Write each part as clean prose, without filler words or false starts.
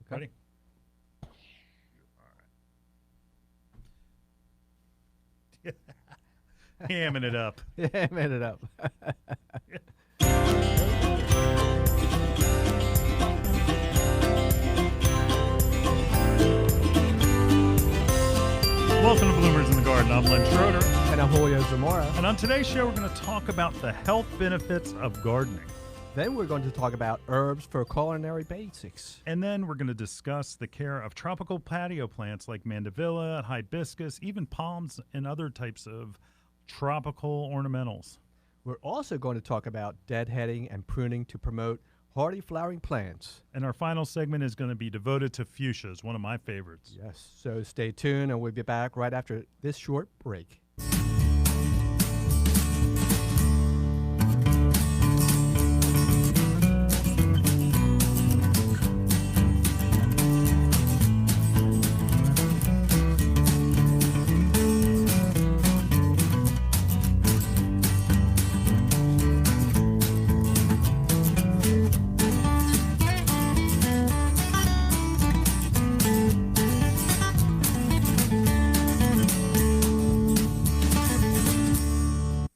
Ready? All right. Hamming it up. Hamming it up. Welcome to Bloomers in the Garden. I'm Len Schroeder. And I'm Julio Zamora. And on today's show, we're going to talk about the health benefits of gardening. Then we're going to talk about herbs for culinary basics. And then we're going to discuss the care of tropical patio plants like mandevilla, hibiscus, even palms, and other types of tropical ornamentals. We're also going to talk about deadheading and pruning to promote hardy flowering plants. And our final segment is going to be devoted to fuchsias, one of my favorites. Yes, so stay tuned, and we'll be back right after this short break.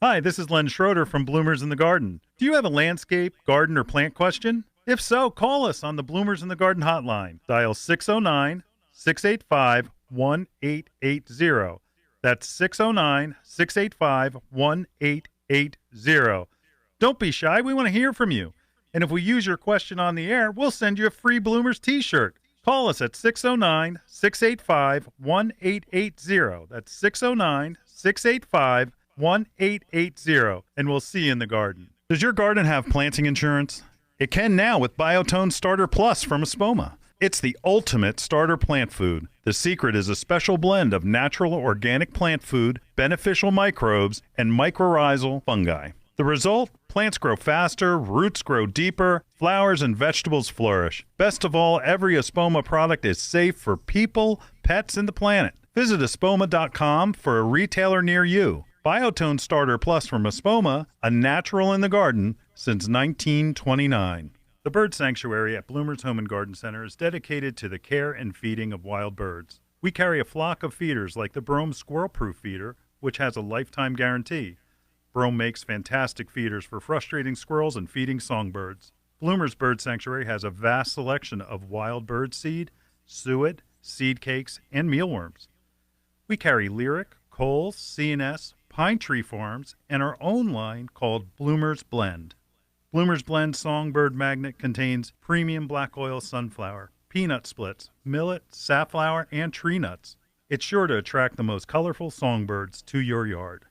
Hi, this is Len Schroeder from Bloomers in the Garden. Do you have a landscape, garden, or plant question? If so, call us on the Bloomers in the Garden hotline. Dial 609-685-1880. That's 609-685-1880. Don't be shy. We want to hear from you. And if we use your question on the air, we'll send you a free Bloomers t-shirt. Call us at 609-685-1880. That's 609-685-1880. 1880, and we'll see you in the garden. Does your garden have planting insurance? It can now with Biotone Starter Plus from Espoma. It's the ultimate starter plant food. The secret is a special blend of natural organic plant food, beneficial microbes, and mycorrhizal fungi. The result? Plants grow faster, roots grow deeper, flowers and vegetables flourish. Best of all, every Espoma product is safe for people, pets, and the planet. Visit espoma.com for a retailer near you. Biotone Starter Plus from Espoma, a natural in the garden since 1929. The Bird Sanctuary at Bloomers Home and Garden Center is dedicated to the care and feeding of wild birds. We carry a flock of feeders like the Brome Squirrel-Proof Feeder, which has a lifetime guarantee. Brome makes fantastic feeders for frustrating squirrels and feeding songbirds. Bloomers Bird Sanctuary has a vast selection of wild bird seed, suet, seed cakes, and mealworms. We carry Lyric, Coles, C&S, Pine Tree Farms, and our own line called Bloomers Blend. Bloomers Blend Songbird Magnet contains premium black oil sunflower, peanut splits, millet, safflower, and tree nuts. It's sure to attract the most colorful songbirds to your yard.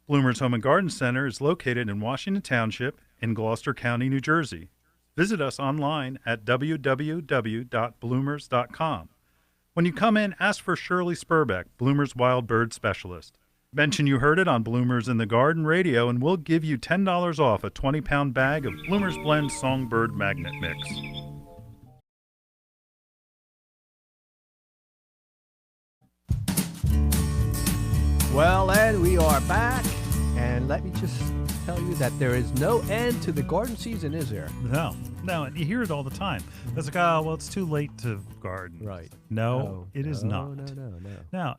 Bloomers Home and Garden Center is located in Washington Township in Gloucester County, New Jersey. Visit us online at www.bloomers.com. When you come in, ask for Shirley Spurbeck, Bloomers Wild Bird Specialist. Mention you heard it on Bloomers in the Garden Radio, and we'll give you $10 off a 20-pound bag of Bloomers Blend Songbird Magnet Mix. Well, Ed, we are back, and let me just tell you that there is no end to the garden season, is there? No, you hear it all the time. It's like, oh, well, it's too late to garden. Right. No, it is not. No. Now,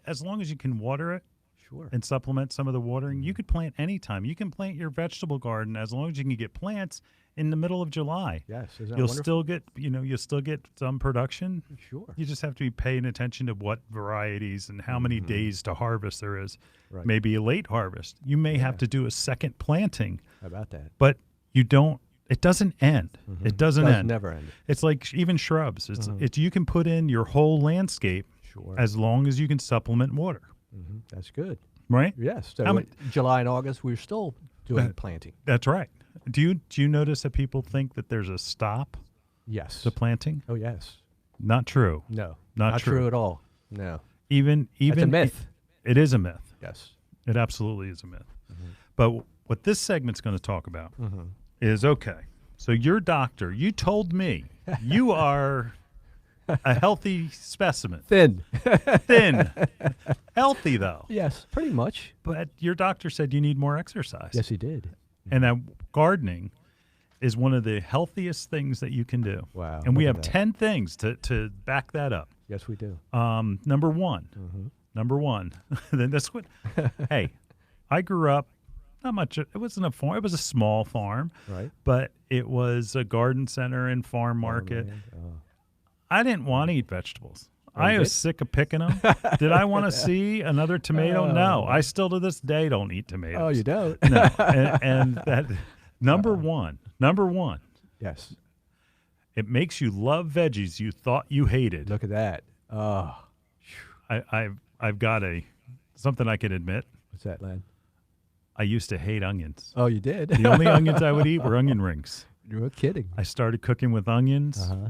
as long as you can water it, Sure. And supplement some of the watering. You could plant anytime. You can plant your vegetable garden as long as you can get plants in the middle of July. Yes, isn't that you'll wonderful? still get some production. Sure. You just have to be paying attention to what varieties and how many days to harvest there is. Right. Maybe a late harvest. You may have to do a second planting. How about that? But you don't. It doesn't end. It doesn't end. Never end. It's like even shrubs. It's you can put in your whole landscape as long as you can supplement water. That's good. Right? Yes. So July and August, we're still doing planting. That's right. Do you notice that people think that there's a stop Yes. to planting? Oh, yes. Not true. No. Not true at all. No. Even That's a myth. It is a myth. Yes. It absolutely is a myth. But what this segment's going to talk about is, okay, so your doctor, you told me you are a healthy specimen. Thin. Healthy, though. Yes, pretty much. But your doctor said you need more exercise. Yes, he did. And that gardening is one of the healthiest things that you can do. Wow. And we look have at that. 10 things to back that up. Yes, we do. Number one. Then this one. Hey, I grew up, not much, it wasn't a farm, it was a small farm, Right. but it was a garden center and farm market. I didn't want to eat vegetables. I was sick of picking them. Did I want to see another tomato? No. I still to this day don't eat tomatoes. Oh, you don't? No. And that number one. Yes. It makes you love veggies you thought you hated. Look at that. Oh, I've got something I can admit. what's that, Len? I used to hate onions. Oh, you did? The only onions I would eat were onion rings. You're kidding. I started cooking with onions. Uh-huh.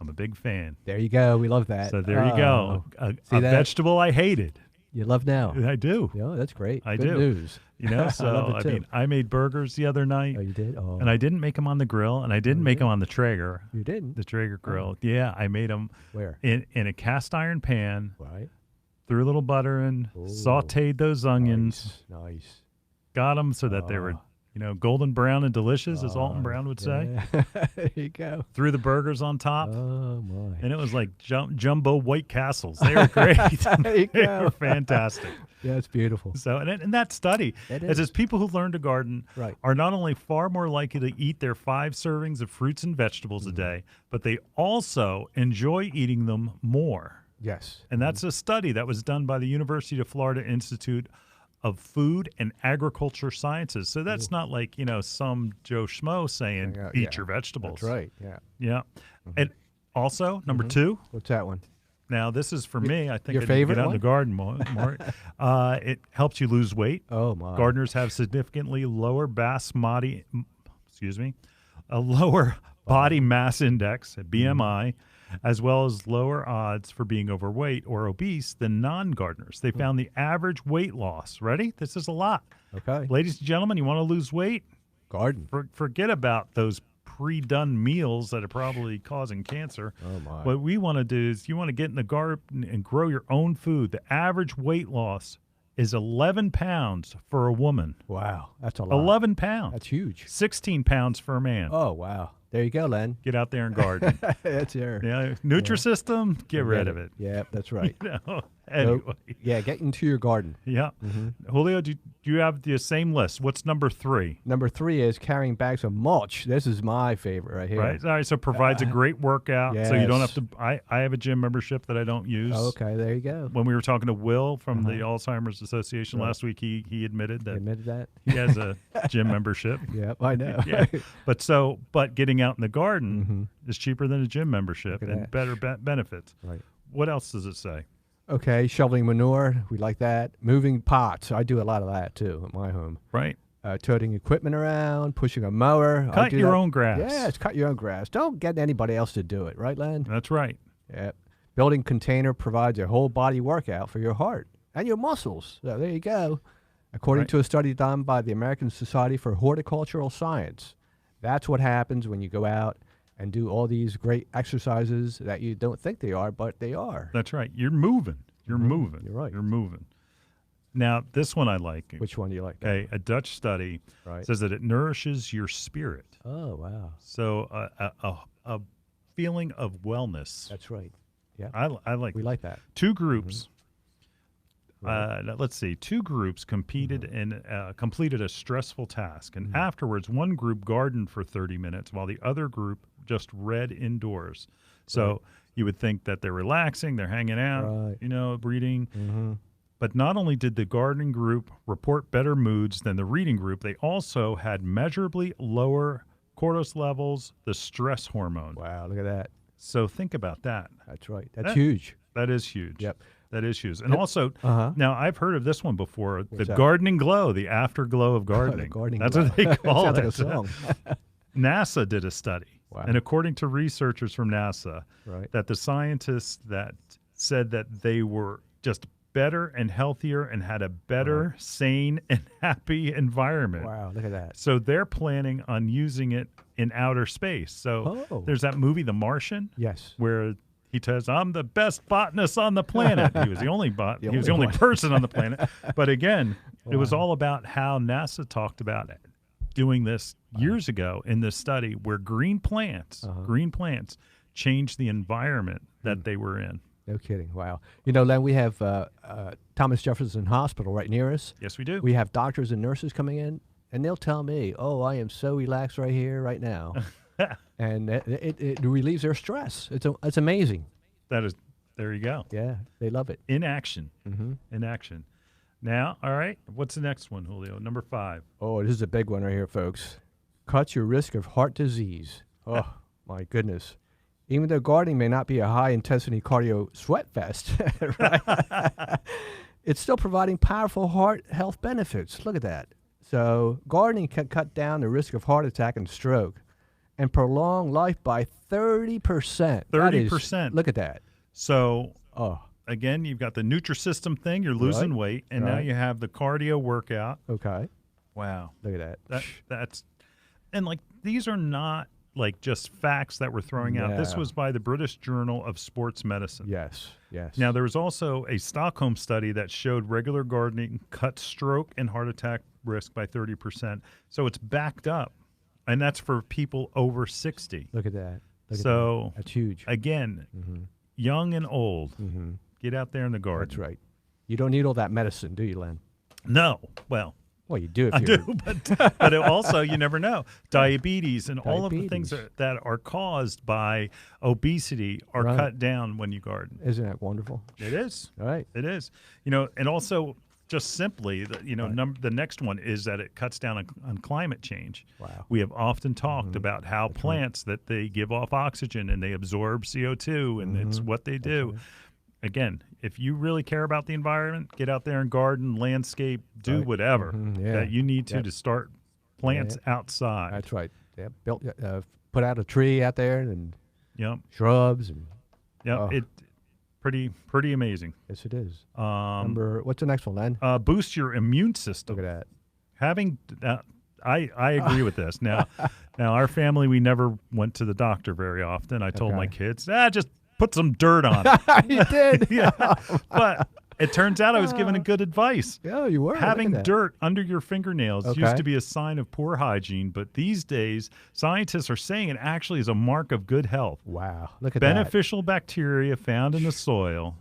I'm a big fan. There you go. We love that. So there you go. A See that? vegetable I hated. You love now. I do. Yeah, that's great. I Good do. news. You know, I so love it I too. mean, I made burgers the other night, Oh, you did? Oh, and I didn't make them on the grill, and I didn't make them on the Traeger, you didn't? the Traeger grill. Yeah, I made them Where? in a cast iron pan, Right. threw a little butter in, Ooh. sautéed those onions, Nice. got them so that they were, golden brown and delicious, as Alton Brown would say. Yeah. There you go. Threw the burgers on top, Oh, my. and it was like jumbo White Castles. They were great. There you They go. were fantastic. Yeah, it's beautiful. So, and that study, It it is. says people who learn to garden Right. are not only far more likely to eat their 5 servings of fruits and vegetables a day, but they also enjoy eating them more. Yes. And that's a study that was done by the University of Florida Institute of Food and Agriculture Sciences. So that's not like, some Joe Schmo saying, eat your vegetables. That's right. Yeah. Yeah. And also, number 2, What's that one? now this is for me. I think your I need to favorite get out in one? the garden more. It helps you lose weight. Oh, my. Gardeners have significantly lower a lower body mass index, a BMI, as well as lower odds for being overweight or obese than non-gardeners. They found the average weight loss. Ready? This is a lot. Okay. Ladies and gentlemen, you want to lose weight? Garden. Forget about those pre-done meals that are probably causing cancer. Oh, my. What we want to do is you want to get in the garden and grow your own food. The average weight loss is 11 pounds for a woman. Wow. That's a lot. 11 pounds. That's huge. 16 pounds for a man. Oh, wow. There you go, Len. Get out there and garden. That's here. Yeah, Nutrisystem, get rid of it. Yeah, that's right. Anyway, Yeah, get into your garden. yeah. Julio, do you have the same list? What's number 3? Number 3 is carrying bags of mulch. This is my favorite right here. Right. All right. So provides a great workout. So you don't have Yes. to. I have a gym membership that I don't use. Okay, there you go. When we were talking to Will from the Alzheimer's Association last week, he admitted You that admitted that? he has a gym membership. Yep, I know. Yeah. But getting out in the garden is cheaper than a gym membership Look at and that. better benefits. Right. What else does it say? Okay, shoveling manure. We like that. Moving pots. I do a lot of that too at my home. Right. Toting equipment around, pushing a mower. I Cut do your that. own grass. Yes, cut your own grass. Don't get anybody else to do it, right, Len? That's right. Yep. Building container provides a whole body workout for your heart and your muscles. So there you go. According Right. to a study done by the American Society for Horticultural Science, that's what happens when you go out and do all these great exercises that you don't think they are, but they are. That's right. You're moving. You're moving. You're right. You're moving. Now, this one I like. Which one do you like? Okay, a Dutch study Right. says that it nourishes your spirit. Oh, wow. So a feeling of wellness. That's right. Yeah. I like We it. like that. 2 groups. Right. Let's see. 2 groups competed and completed a stressful task, and afterwards, one group gardened for 30 minutes, while the other group just read indoors. So you would think that they're relaxing, they're hanging out, Right. reading. Mm-hmm. But not only did the gardening group report better moods than the reading group, they also had measurably lower cortisol levels, the stress hormone. Wow, look at that. So think about that. That's right. That's That- huge. That is huge. Yep. That is huge. And also, Uh-huh. now I've heard of this one before, the that? gardening glow, the afterglow of gardening. gardening That's glow. what they call Sounds it. like a song. NASA did a study. Wow. And according to researchers from NASA, Right. that the scientists that said that they were just better and healthier and had a better, sane, and happy environment. Wow, look at that. So they're planning on using it in outer space. So Oh. there's that movie, The Martian, Yes. where he says, "I'm the best botanist on the planet." He was the only he was the only one. person on the planet. But again, it was Wow. all about how NASA talked about it. doing this years ago in this study where green plants changed the environment that they were in. No kidding. Wow. You know, Len, we have Thomas Jefferson Hospital right near us. Yes, we do. We have doctors and nurses coming in, and they'll tell me, "Oh, I am so relaxed right here, right now," and it relieves their stress. It's amazing. There you go. Yeah, they love it. In action. Mm-hmm. In action. Now, all right, what's the next one, Julio? Number 5. Oh, this is a big one right here, folks. Cuts your risk of heart disease. Oh, my goodness. Even though gardening may not be a high-intensity cardio sweat fest, right? It's still providing powerful heart health benefits. Look at that. So gardening can cut down the risk of heart attack and stroke and prolong life by 30%. 30%. Look at that. So, Oh, again, you've got the Nutrisystem thing. You're losing weight, and now you have the cardio workout. okay. Wow. Look at that. That's and like these are not like just facts that we're throwing out. This No. was by the British Journal of Sports Medicine. Yes. Now, there was also a Stockholm study that showed regular gardening cut stroke and heart attack risk by 30%. So it's backed up, and that's for people over 60. Look at that. So That's huge. again, Mm-hmm. young and old, Mm-hmm. get out there in the garden. That's right. You don't need all that medicine, do you, Len? No, well, Well, you do if I you're do, but it also, you never know. Diabetes and all of the things that are caused by obesity are cut down when you garden. Isn't that wonderful? It is. All right. It is. And also just simply, the next one is that it cuts down on climate change. Wow. We have often talked about how plants, that they give off oxygen and they absorb CO2, and it's what they do. Again, if you really care about the environment, get out there and garden, landscape, do whatever that you need to start plants outside. That's right. Yeah. Put out a tree out there and shrubs and it pretty amazing. yes, it is. What's the next one, Len? Boost your immune system. Look at that. Having I agree with this. Now our family, we never went to the doctor very often. I told my kids, just put some dirt on it. You did. Yeah. But it turns out I was given a good advice. Yeah, you were. Having dirt under your fingernails used to be a sign of poor hygiene, but these days scientists are saying it actually is a mark of good health. Wow. Look at Beneficial bacteria found in the soil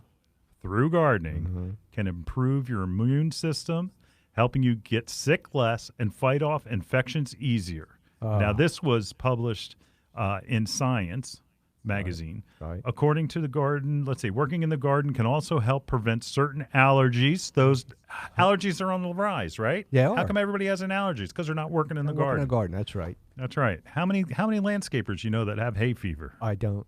through gardening can improve your immune system, helping you get sick less and fight off infections easier. Now, this was published in Science magazine. Right. According to the garden, let's see, working in the garden can also help prevent certain allergies. Those allergies are on the rise, right? Yeah. How come everybody has an allergy? It's because they're not working in the garden. In the garden. That's right. That's right. How many landscapers you know that have hay fever? I don't.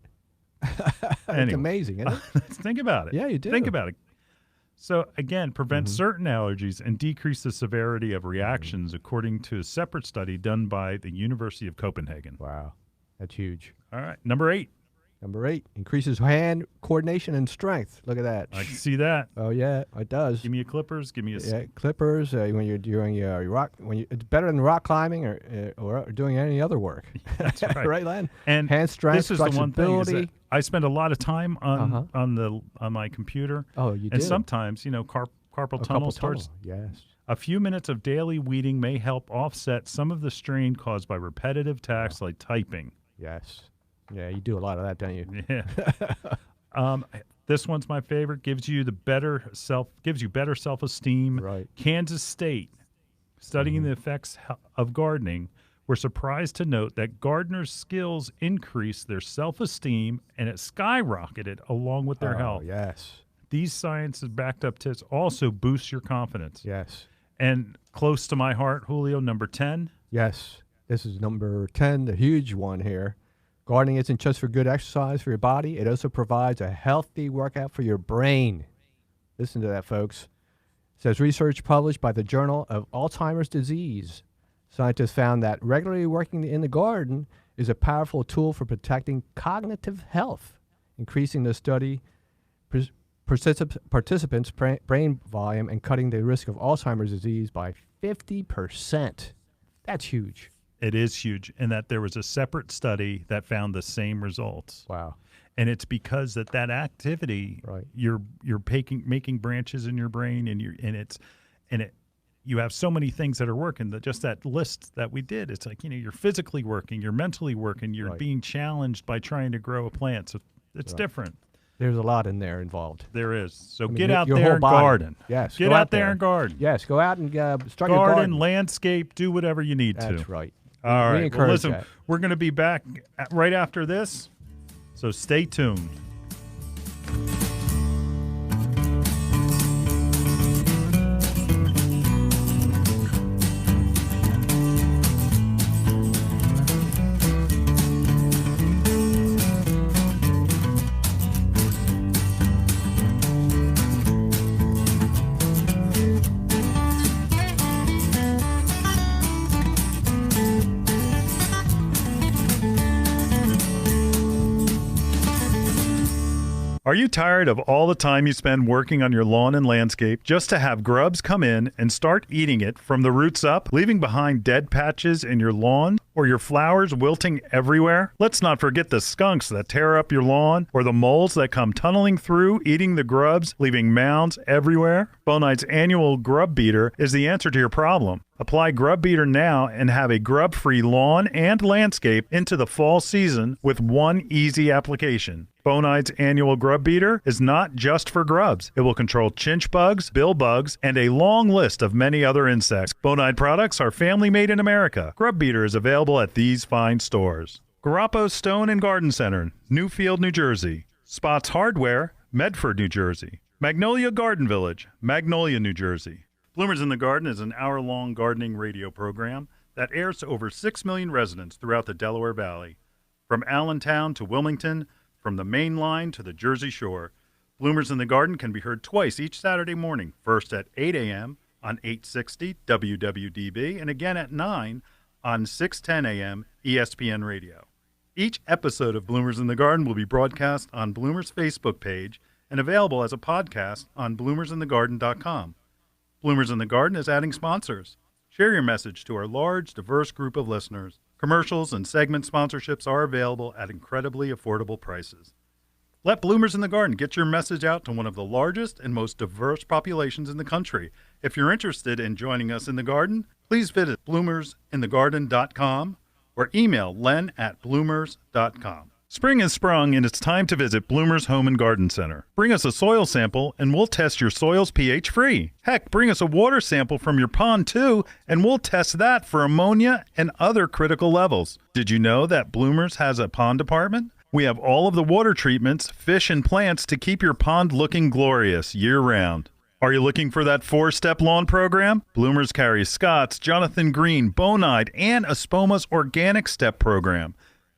It's Anyway. amazing, isn't it? Think about it. Yeah, you do. Think about it. So, again, prevent certain allergies and decrease the severity of reactions, according to a separate study done by the University of Copenhagen. Wow. That's huge. All right. Number 8. Number 8, increases hand coordination and strength. Look at that. I can see that. Oh yeah, it does. Give me a clippers. Give me a clippers. When you're doing your rock, it's better than rock climbing or doing any other work. That's right. Right, Len? And hand strength, this is the one thing is that I spend a lot of time on my computer. Oh, you do. And sometimes, carpal tunnel starts. Yes. A few minutes of daily weeding may help offset some of the strain caused by repetitive tasks like typing. Yes. Yeah, you do a lot of that, don't you? Yeah. This one's my favorite. Gives you better self-esteem. Right. Kansas State, studying the effects of gardening, were surprised to note that gardeners' skills increased their self-esteem, and it skyrocketed along with their health. Yes. These science-backed up tips also boost your confidence. Yes. And close to my heart, Julio, number 10. Yes. This is number 10, the huge one here. Gardening isn't just for good exercise for your body. It also provides a healthy workout for your brain. Listen to that, folks. It says research published by the Journal of Alzheimer's Disease. Scientists found that regularly working in the garden is a powerful tool for protecting cognitive health, increasing the study participants' brain volume and cutting the risk of Alzheimer's disease by 50%. That's huge. It is huge, and that there was a separate study that found the same results. Wow. And it's because that activity, right, you're making branches in your brain, and you have so many things that are working. That just that list that we did, it's like, you're physically working, you're mentally working, you're being challenged by trying to grow a plant. So it's different. There's a lot in there involved. There is. So I mean, get out your there whole and body. garden. Yes. Get out there and garden. Yes. Go out and start your Garden, garden. landscape, do whatever you need to. That's right. All We right. Well, encourage listen, that. we're going to be back right after this. So stay tuned. Are you tired of all the time you spend working on your lawn and landscape just to have grubs come in and start eating it from the roots up, leaving behind dead patches in your lawn or your flowers wilting everywhere? Let's not forget the skunks that tear up your lawn or the moles that come tunneling through, eating the grubs, leaving mounds everywhere. Bonite's annual grub beater is the answer to your problem. Apply Grub Beater now and have a grub-free lawn and landscape into the fall season with one easy application. Bonite's annual Grub Beater is not just for grubs. It will control chinch bugs, bill bugs, and a long list of many other insects. Bonite products are family made in America. Grub Beater is available at these fine stores: Garappo Stone and Garden Center, Newfield, New Jersey; Spots Hardware, Medford, New Jersey; Magnolia Garden Village, Magnolia, New Jersey. Bloomers in the Garden is an hour-long gardening radio program that airs to over 6 million residents throughout the Delaware Valley. From Allentown to Wilmington, from the Main Line to the Jersey Shore, Bloomers in the Garden can be heard twice each Saturday morning, first at 8 a.m. on 860 WWDB and again at 9 on 610 a.m. ESPN Radio. Each episode of Bloomers in the Garden will be broadcast on Bloomers' Facebook page and available as a podcast on bloomersinthegarden.com. Bloomers in the Garden is adding sponsors. Share your message to our large, diverse group of listeners. Commercials and segment sponsorships are available at incredibly affordable prices. Let Bloomers in the Garden get your message out to one of the largest and most diverse populations in the country. If you're interested in joining us in the garden, please visit bloomersinthegarden.com or email len@bloomers.com. Spring has sprung, and it's time to visit Bloomer's Home and Garden Center. Bring us a soil sample, and we'll test your soil's pH free. Heck, bring us a water sample from your pond, too, and we'll test that for ammonia and other critical levels. Did you know that Bloomers has a pond department? We have all of the water treatments, fish, and plants to keep your pond looking glorious year-round. Are you looking for that 4-step lawn program? Bloomers carries Scott's, Jonathan Green, Bonide, and Espoma's Organic Step program.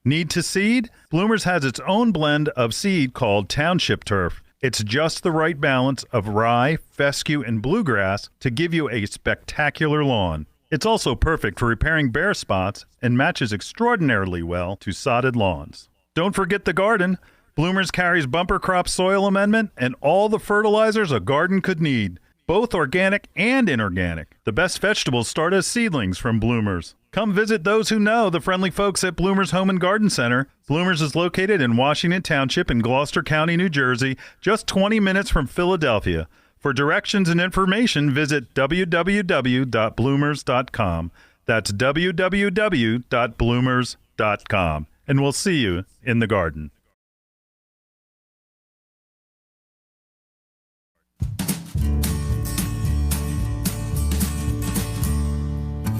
Need to seed? Bloomers has its own blend of seed called Township Turf. It's just the right balance of rye, fescue, and bluegrass to give you a spectacular lawn. It's also perfect for repairing bare spots and matches extraordinarily well to sodded lawns. Don't forget the garden. Bloomers carries bumper crop soil amendment and all the fertilizers a garden could need, both organic and inorganic. The best vegetables start as seedlings from Bloomers. Come visit those who know the friendly folks at Bloomers Home and Garden Center. Bloomers is located in Washington Township in Gloucester County, New Jersey, just 20 minutes from Philadelphia. For directions and information, visit www.bloomers.com. That's www.bloomers.com. And we'll see you in the garden.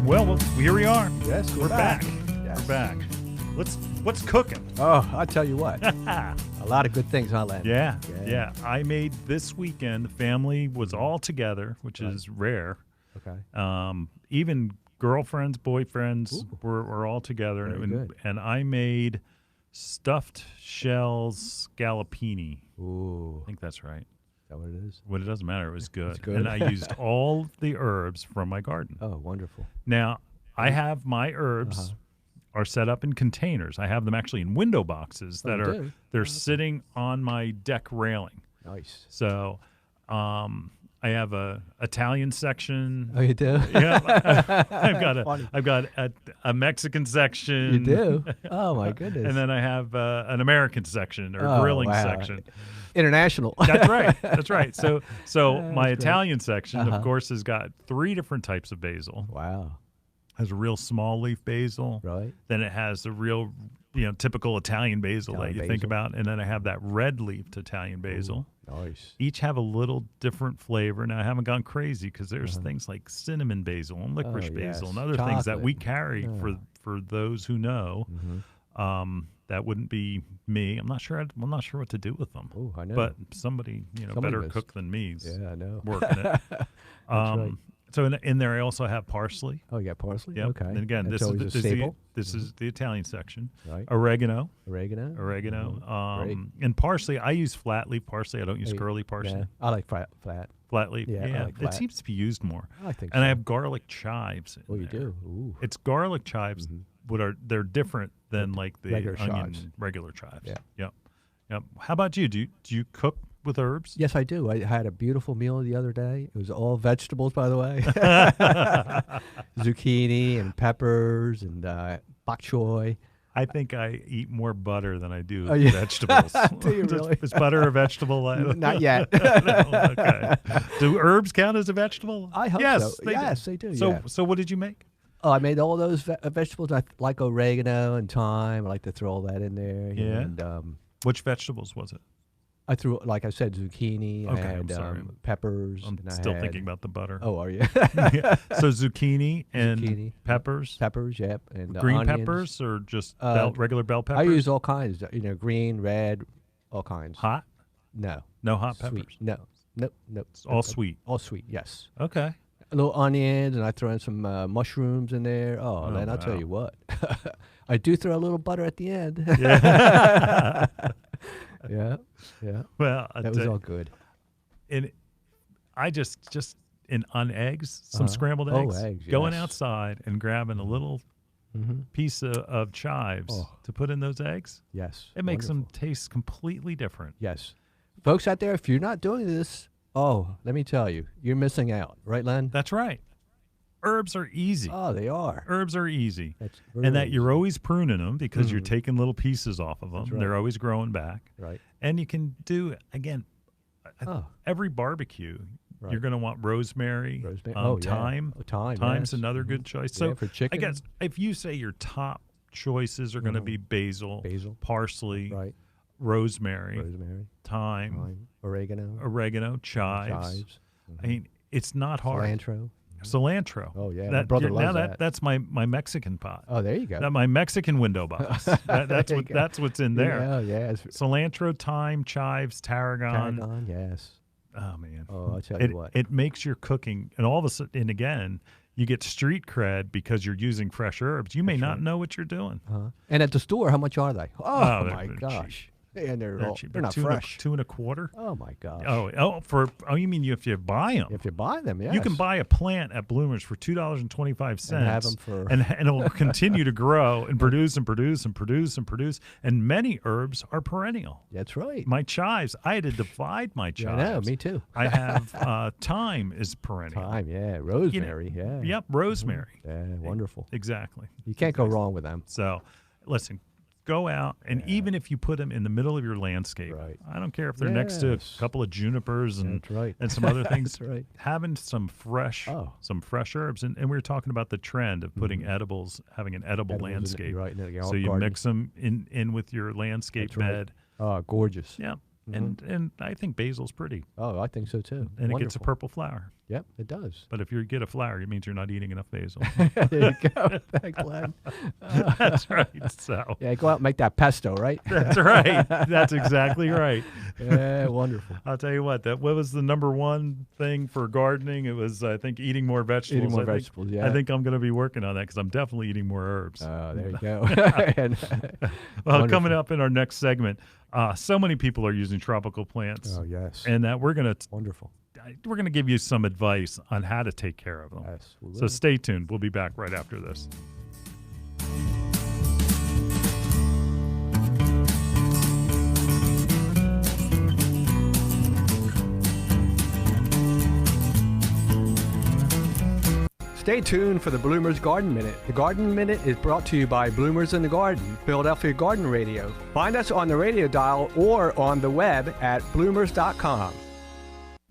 Well, here we are. Yes, we're back. Yes. We're back. What's cooking? Oh, I'll tell you what. A lot of good things, huh, Len? Yeah. I made this weekend. The family was all together, which is rare. Okay. Even girlfriends, boyfriends were all together, and I made stuffed shells scallopini. Ooh. I think that's right. Is that what it is? Well, it doesn't matter. It was good. It's good. And I used all the herbs from my garden. Oh, wonderful. Now, I have my herbs are set up in containers. I have them actually in window boxes that they're sitting on my deck railing. Nice. So I have a Italian section. Oh, you do? Yeah. I've got a Mexican section. You do? Oh, my goodness. And then I have an American section or grilling section. international. That's right. That's right. So my great. Italian section, Uh-huh. of course, has got 3 different types of basil. Wow. Has a real small leaf basil. Right. Then it has the real, typical Italian basil Italian that you think basil. about, and then I have that red leafed Italian basil. Nice. Each have a little different flavor. Now I haven't gone crazy because there's things like cinnamon basil and licorice basil and other things that we carry for those who know. That wouldn't be me. I'm not sure what to do with them. Oh, I know. But somebody better does. cook than me. Yeah, I know. Working it. Right. So in there I also have parsley. Oh, you got parsley? Yep. Okay. And again, That's this always a staple. this is the Italian section. Right. Oregano. Oregano. Oregano. And parsley. I use flat leaf parsley. I don't use curly parsley. Yeah. I like flat. Flat leaf. Yeah, I like It flat. seems to be used more. I think And so. I have garlic chives. Oh, you there. do? Ooh. It's garlic chives. They're different than like the Regular onion chives. regular chives. Yeah. Yep. How about you? Do you cook with herbs? Yes, I do. I had a beautiful meal the other day. It was all vegetables, by the way. Zucchini and peppers and bok choy. I think I eat more butter than I do Oh, yeah. vegetables. Do you really? Is butter a vegetable? Not yet. No, okay. Do herbs count as a vegetable? I hope yes, so. Yes, they do. So, yeah. so what did you make? Oh, I made all those vegetables. I like oregano and thyme. I like to throw all that in there. Yeah. And Which vegetables was it? I threw, like I said, zucchini. Okay, I I'm had sorry. Peppers. I'm and I still had- thinking about the butter. Oh, are you? Yeah. So zucchini and Zucchini, peppers, Peppers, yep. And green onions. peppers, or just regular bell I peppers? use all kinds. Green, red, all kinds. Hot? No. No hot Sweet. peppers. No. Nope. It's all sweet. All sweet, yes. Okay. A little onions, and I throw in some mushrooms in there. Oh, man, I'll tell wow. you what. I do throw a little butter at the end. Yeah. yeah. Well, That was all good. And I just on eggs, some scrambled Oh, eggs, eggs, going yes. outside and grabbing a little piece of chives to put in those eggs. Yes. It makes wonderful. them taste completely different. Yes. Folks out there, if you're not doing this, let me tell you, you're missing out. Right, Len? That's right. Herbs are easy. Oh, they are. Herbs are easy. That's And that really you're always pruning them because you're taking little pieces off of them. That's right. They're always growing back. Right. And you can do, again, Oh. every barbecue, Right. you're going to want rosemary, Rosemary. thyme. Oh, thyme. Thyme's yes. another Mhm. good choice. Yeah, So for chicken. I guess if you say your top choices are going to be basil, parsley, Right. rosemary, Rosemary. thyme, Thyme. Oregano. oregano, chives. I mean, it's not hard. Cilantro. Cilantro. Oh, yeah, my brother now loves that. that's my Mexican pot. Oh, there you go. My Mexican window box. That's There you what go. that's what's in there. Yeah, yes. Cilantro, thyme, chives, tarragon. Tarragon, yes. Oh man. Oh, I'll tell you what. It makes your cooking, and all of a sudden, and again, you get street cred because you're using fresh herbs. You may not know what you're doing. And at the store, how much are they? Oh, they're my cheap. gosh. And they're Cheap. not two fresh. And a quarter. Oh, my gosh. Oh, you mean if you buy them? If you buy them, yes. You can buy a plant at Bloomers for $2.25 And have 'em for- and it'll continue to grow and produce and produce and produce and produce. And many herbs are perennial. That's right. My chives, I had to divide my Yeah, chives. I know, me too. I have thyme is perennial. Thyme, yeah. Rosemary, yeah. Yep, rosemary. Yeah, wonderful. Exactly. You can't go wrong with them. So, listen, go out, and even if you put them in the middle of your landscape, Right. I don't care if they're next to a Yes. couple of junipers and That's right. and some other things. That's right. Having some fresh herbs, and we were talking about the trend of putting edibles, having an edible Edibles in it, landscape. you're right, in the So you garden. mix them in with your landscape That's right. bed. Oh, gorgeous. Yeah, and I think basil's pretty, Oh, I think so too. and it gets a Wonderful. purple flower. Yep, it does. But if you get a flower, it means you're not eating enough basil. There you go. Thanks, Glenn. That's right. So Yeah, go out and make that pesto, right? that's right. That's exactly right. Yeah, wonderful. I'll tell you what. What was the number one thing for gardening? It was, I think, eating more vegetables. Eating more I think- vegetables, yeah. I think I'm going to be working on that because I'm definitely eating more herbs. Oh, there you go. And, Well, wonderful. coming up in our next segment, so many people are using tropical plants, Oh, yes. and that we're going Wonderful. to give you some advice on how to take care of them. Yes, we So will. stay tuned. We'll be back right after this. Stay tuned for the Bloomers Garden Minute. The Garden Minute is brought to you by Bloomers in the Garden, Philadelphia Garden Radio. Find us on the radio dial or on the web at bloomers.com.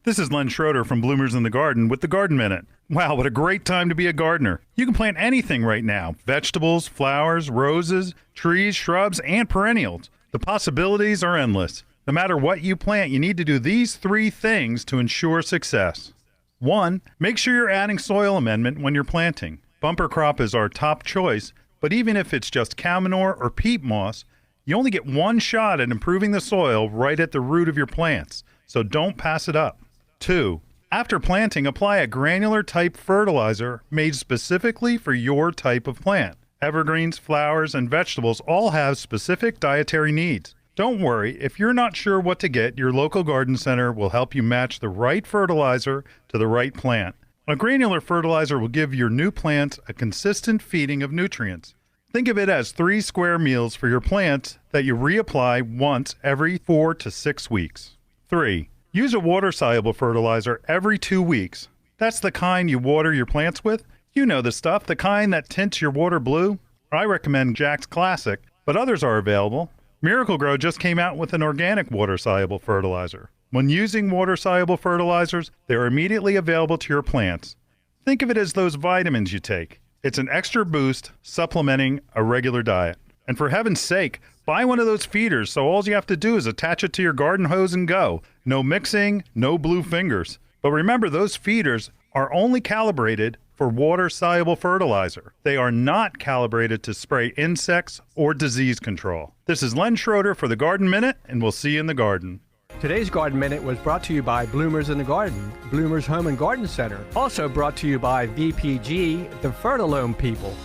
This is Len Schroeder from Bloomers in the Garden with the Garden Minute. Wow, what a great time to be a gardener. You can plant anything right now. Vegetables, flowers, roses, trees, shrubs, and perennials. The possibilities are endless. No matter what you plant, you need to do these 3 things to ensure success. 1, make sure you're adding soil amendment when you're planting. Bumper crop is our top choice, but even if it's just cow manure or peat moss, you only get 1 shot at improving the soil right at the root of your plants, so don't pass it up. 2, after planting, apply a granular type fertilizer made specifically for your type of plant. Evergreens, flowers, and vegetables all have specific dietary needs. Don't worry, if you're not sure what to get, your local garden center will help you match the right fertilizer to the right plant. A granular fertilizer will give your new plants a consistent feeding of nutrients. Think of it as 3 square meals for your plants that you reapply once every 4 to 6 weeks. 3, use a water-soluble fertilizer every 2 weeks. That's the kind you water your plants with. You know the stuff, the kind that tints your water blue. I recommend Jack's Classic, but others are available. Miracle-Gro just came out with an organic water-soluble fertilizer. When using water-soluble fertilizers, they're immediately available to your plants. Think of it as those vitamins you take. It's an extra boost supplementing a regular diet. And for heaven's sake, buy one of those feeders so all you have to do is attach it to your garden hose and go. No mixing, no blue fingers. But remember, those feeders are only calibrated for water-soluble fertilizer. They are not calibrated to spray insects or disease control. This is Len Schroeder for the Garden Minute, and we'll see you in the garden. Today's Garden Minute was brought to you by Bloomers in the Garden, Bloomers Home and Garden Center. Also brought to you by VPG, the Fertilome people.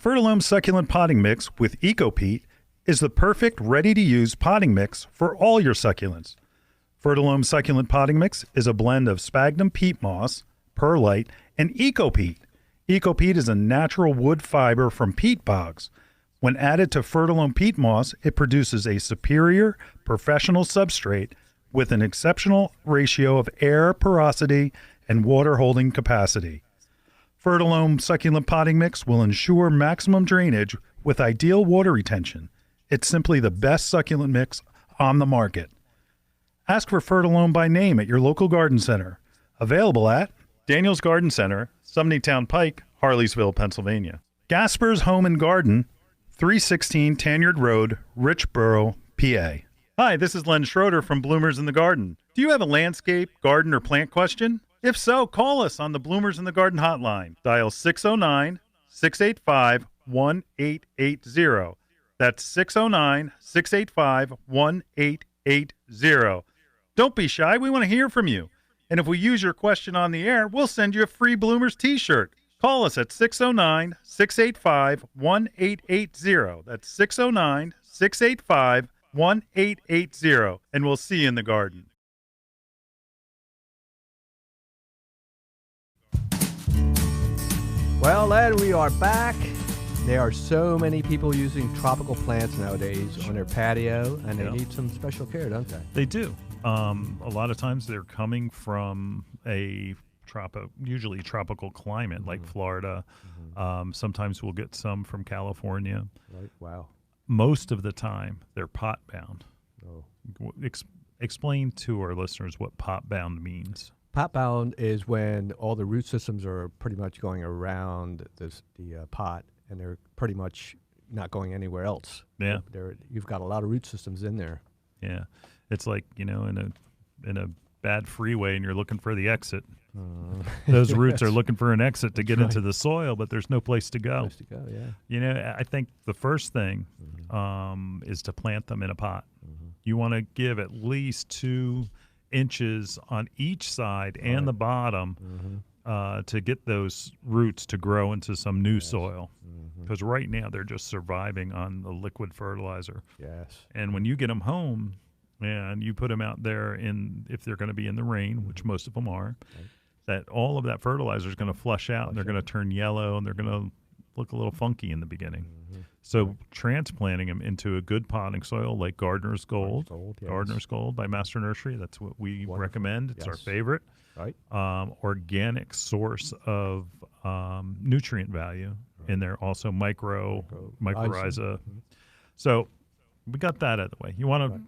Fertilome Succulent Potting Mix with EcoPeat is the perfect ready-to-use potting mix for all your succulents. Fertilome Succulent Potting Mix is a blend of sphagnum peat moss, perlite, and EcoPeat. EcoPeat is a natural wood fiber from peat bogs. When added to Fertilome peat moss, it produces a superior professional substrate with an exceptional ratio of air porosity and water holding capacity. Fertilome Succulent Potting Mix will ensure maximum drainage with ideal water retention. It's simply the best succulent mix on the market. Ask for Fertilome by name at your local garden center. Available at Daniel's Garden Center, Sumneytown Pike, Harleysville, Pennsylvania. Gasper's Home and Garden, 316 Tanyard Road, Richboro, PA. Hi, this is Len Schroeder from Bloomers in the Garden. Do you have a landscape, garden, or plant question? If so, call us on the Bloomers in the Garden hotline. Dial 609-685-1880. That's 609-685-1880. Don't be shy. We want to hear from you. And if we use your question on the air, we'll send you a free Bloomers t-shirt. Call us at 609-685-1880. That's 609-685-1880. And we'll see you in the garden. Well, Ed, we are back. There are so many people using tropical plants nowadays on their patio, and they need some special care, don't they? They do. A lot of times they're coming from a usually tropical climate like Florida. Sometimes we'll get some from California. Right. Wow. Most of the time they're pot bound. Oh. Explain to our listeners what pot bound means. Pot bound is when all the root systems are pretty much going around the pot, and they're pretty much not going anywhere else. Yeah. You've got a lot of root systems in there. Yeah. It's like, in a bad freeway and you're looking for the exit. Those roots are looking for an exit to get into the soil, but there's no place to go. I think the first thing is to plant them in a pot. You want to give at least 2 inches on each side and the bottom to get those roots to grow into some new soil. Because right now they're just surviving on the liquid fertilizer. Yes. And when you get them home and you put them out there if they're going to be in the rain, which most of them are, that all of that fertilizer is going to flush out and they're going to turn yellow and they're going to look a little funky in the beginning. So transplanting them into a good potting soil like Gardener's Gold, Yes. Gardener's Gold by Master Nursery. That's what we recommend. It's our Yes. favorite. Right. Organic source of nutrient value in there. Also mycorrhiza. So we got that out of the way. You want to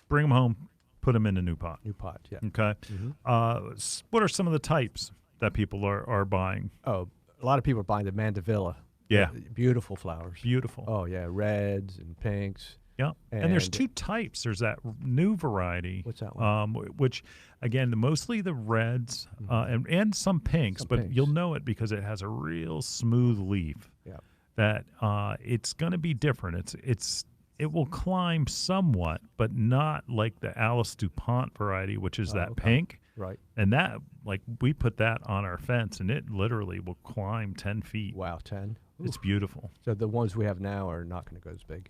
bring them home, put them in a new pot. New pot, yeah. Okay. What are some of the types that people are buying? Oh, a lot of people are buying the Mandevilla. Yeah. Beautiful flowers. Beautiful. Oh, yeah. Reds and pinks. Yeah. And there's two types. There's that new variety. What's that one? Which, again, mostly the reds and some pinks, Some but pinks. you'll know it because it has a real smooth leaf. Yeah. That it's going to be different. It will climb somewhat, but not like the Alice DuPont variety, which is that pink. Right. And that, like, we put that on our fence, and it literally will climb 10 feet. Wow, 10. It's beautiful. So the ones we have now are not going to go as big.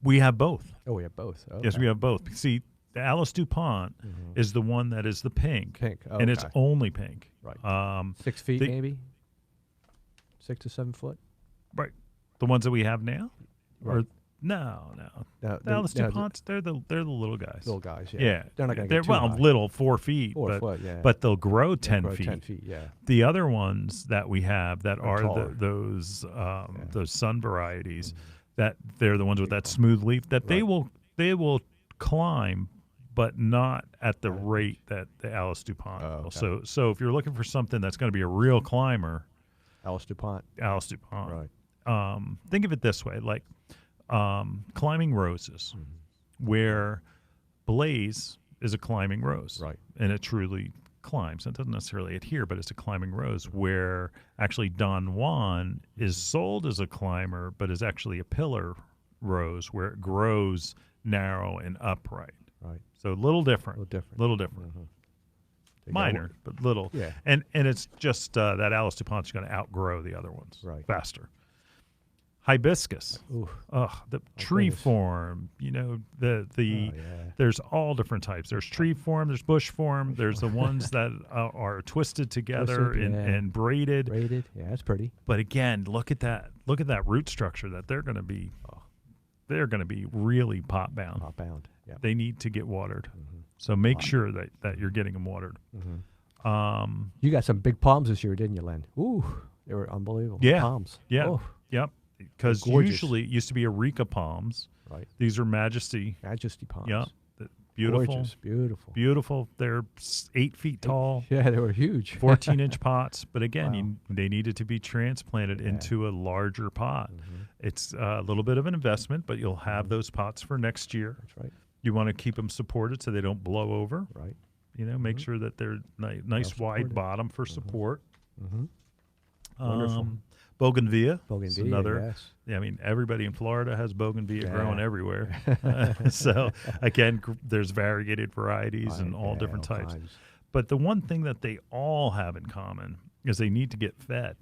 We have both. Oh, we have both. Okay. Yes, we have both. See, the Alice DuPont is the one that is the pink. Pink. And it's Okay. only pink. Right. 6 feet, maybe? 6 to 7 foot? Right. The ones that we have now? Right. Or no. No, The Alice DuPonts, they're the little guys. Little guys, yeah. Yeah. They're not going to They're get too high. little, 4 feet. 4 foot, yeah. But they'll grow 10 Grow feet. 10 feet, yeah. The other ones that we have that are taller. those sun varieties, that they're the ones with that smooth leaf that they will climb, but not at the rate that the Alice DuPont will. So if you're looking for something that's going to be a real climber, Alice DuPont. Right. Right. Think of it this way, like climbing roses, where Blaze is a climbing rose, Right. and it truly climbs. It doesn't necessarily adhere, but it's a climbing rose, where actually Don Juan is sold as a climber, but is actually a pillar rose, where it grows narrow and upright. Right. So a little different. Little different. Minor, but little. Yeah. And it's just that Alice DuPont's going to outgrow the other ones faster. Hibiscus. Ooh. The tree goodness. form, there's all different types. There's tree form, there's bush form, there's the ones that are twisted together and braided. Braided, yeah, that's pretty. But again, look at that root structure that they're going to be really pot bound. Pot bound, yeah. They need to get watered. So make sure that you're getting them watered. You got some big palms this year, didn't you, Len? Ooh, they were unbelievable. Yeah. Palms. Yeah. Oh, Yep. Because gorgeous. usually it used to be Areca palms. right. These are Majesty. Majesty palms. Yep. Beautiful. Gorgeous, beautiful. Beautiful. They're 8 feet tall, Yeah, they were huge. 14-inch pots. But again, Wow. they needed to be transplanted into a larger pot. It's a little bit of an investment, but you'll have those pots for next year. That's right. You want to keep them supported so they don't blow over. Right. Make sure that they're nice wide bottom for support. Wonderful. Bougainvillea. Bougainvillea, is another. yes. Yeah, I mean, everybody in Florida has bougainvillea growing Yeah. everywhere. So again, there's variegated varieties and all different all types. kinds. But the one thing that they all have in common is they need to get fed.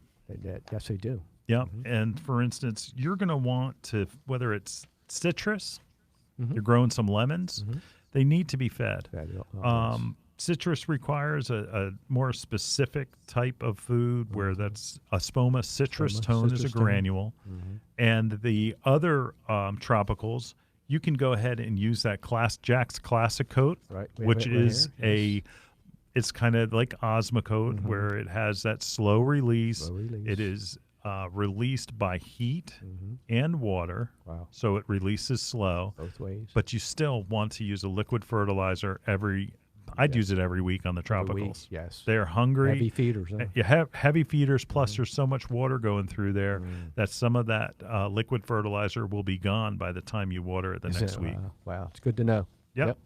Yes, they do. Yep. And for instance, you're going to want to, whether it's citrus, you're growing some lemons, they need to be fed. Citrus requires a more specific type of food where that's a spoma citrus tone is a granule. And the other tropicals, you can go ahead and use that Jack's Classic Coat, Right. We have which it right is here. it's kind of like Osmocote where it has that slow release. Slow release. It is released by heat and water. Wow. So it releases slow. Both ways. But you still want to use a liquid fertilizer I'd use it every week on the Every tropicals. week, yes. They're hungry. Heavy feeders. Huh? You have heavy feeders, plus there's so much water going through there that some of that liquid fertilizer will be gone by the time you water it next week. Wow. It's good to know. Yep.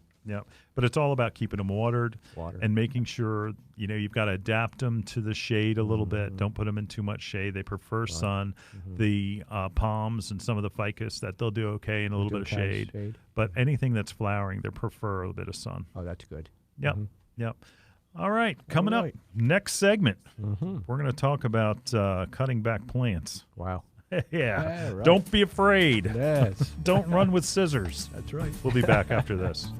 But it's all about keeping them watered Water. and making sure, you've got to adapt them to the shade a little bit. Don't put them in too much shade. They prefer sun. The palms and some of the ficus, that they'll do okay in a little bit of shade. But anything that's flowering, they prefer a little bit of sun. Oh, that's good. Yep. Yep. All right. Coming up, next segment, we're going to talk about cutting back plants. Wow. Yeah. Right. Don't be afraid. Yes. Don't run with scissors. That's right. We'll be back after this.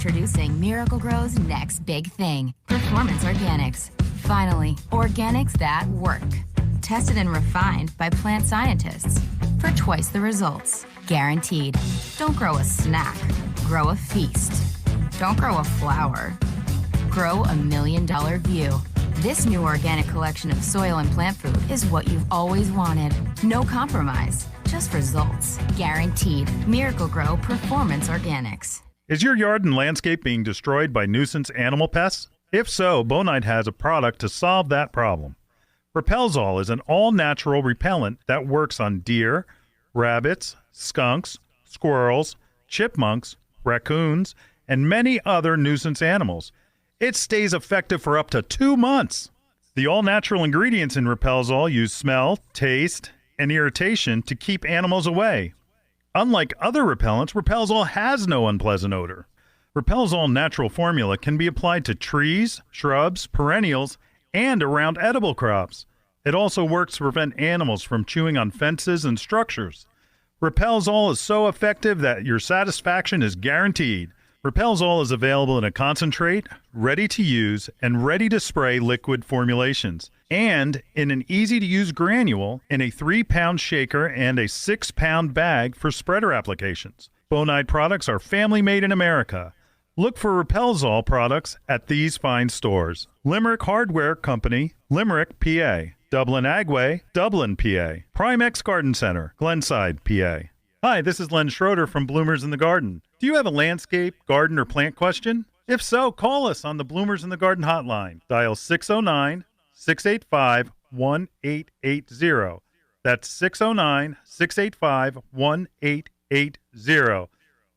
Introducing Miracle-Gro's next big thing, Performance Organics. Finally, organics that work. Tested and refined by plant scientists for twice the results. Guaranteed. Don't grow a snack. Grow a feast. Don't grow a flower. Grow a $1 million view. This new organic collection of soil and plant food is what you've always wanted. No compromise, just results. Guaranteed. Miracle-Gro Performance Organics. Is your yard and landscape being destroyed by nuisance animal pests? If so, Bonide has a product to solve that problem. Repelzol is an all-natural repellent that works on deer, rabbits, skunks, squirrels, chipmunks, raccoons, and many other nuisance animals. It stays effective for up to 2 months. The all-natural ingredients in Repelzol use smell, taste, and irritation to keep animals away. Unlike other repellents, Repelzol has no unpleasant odor. Repelzol natural formula can be applied to trees, shrubs, perennials, and around edible crops. It also works to prevent animals from chewing on fences and structures. Repelzol is so effective that your satisfaction is guaranteed. Repelzol is available in a concentrate, ready-to-use, and ready-to-spray liquid formulations, and in an easy-to-use granule in a 3-pound shaker and a 6-pound bag for spreader applications. Bonide products are family-made in America. Look for Repelzol products at these fine stores. Limerick Hardware Company, Limerick, PA. Dublin Agway, Dublin, PA. Primex Garden Center, Glenside, PA. Hi, this is Len Schroeder from Bloomers in the Garden. Do you have a landscape, garden, or plant question? If so, call us on the Bloomers in the Garden hotline. Dial 609-685-1880. That's 609-685-1880.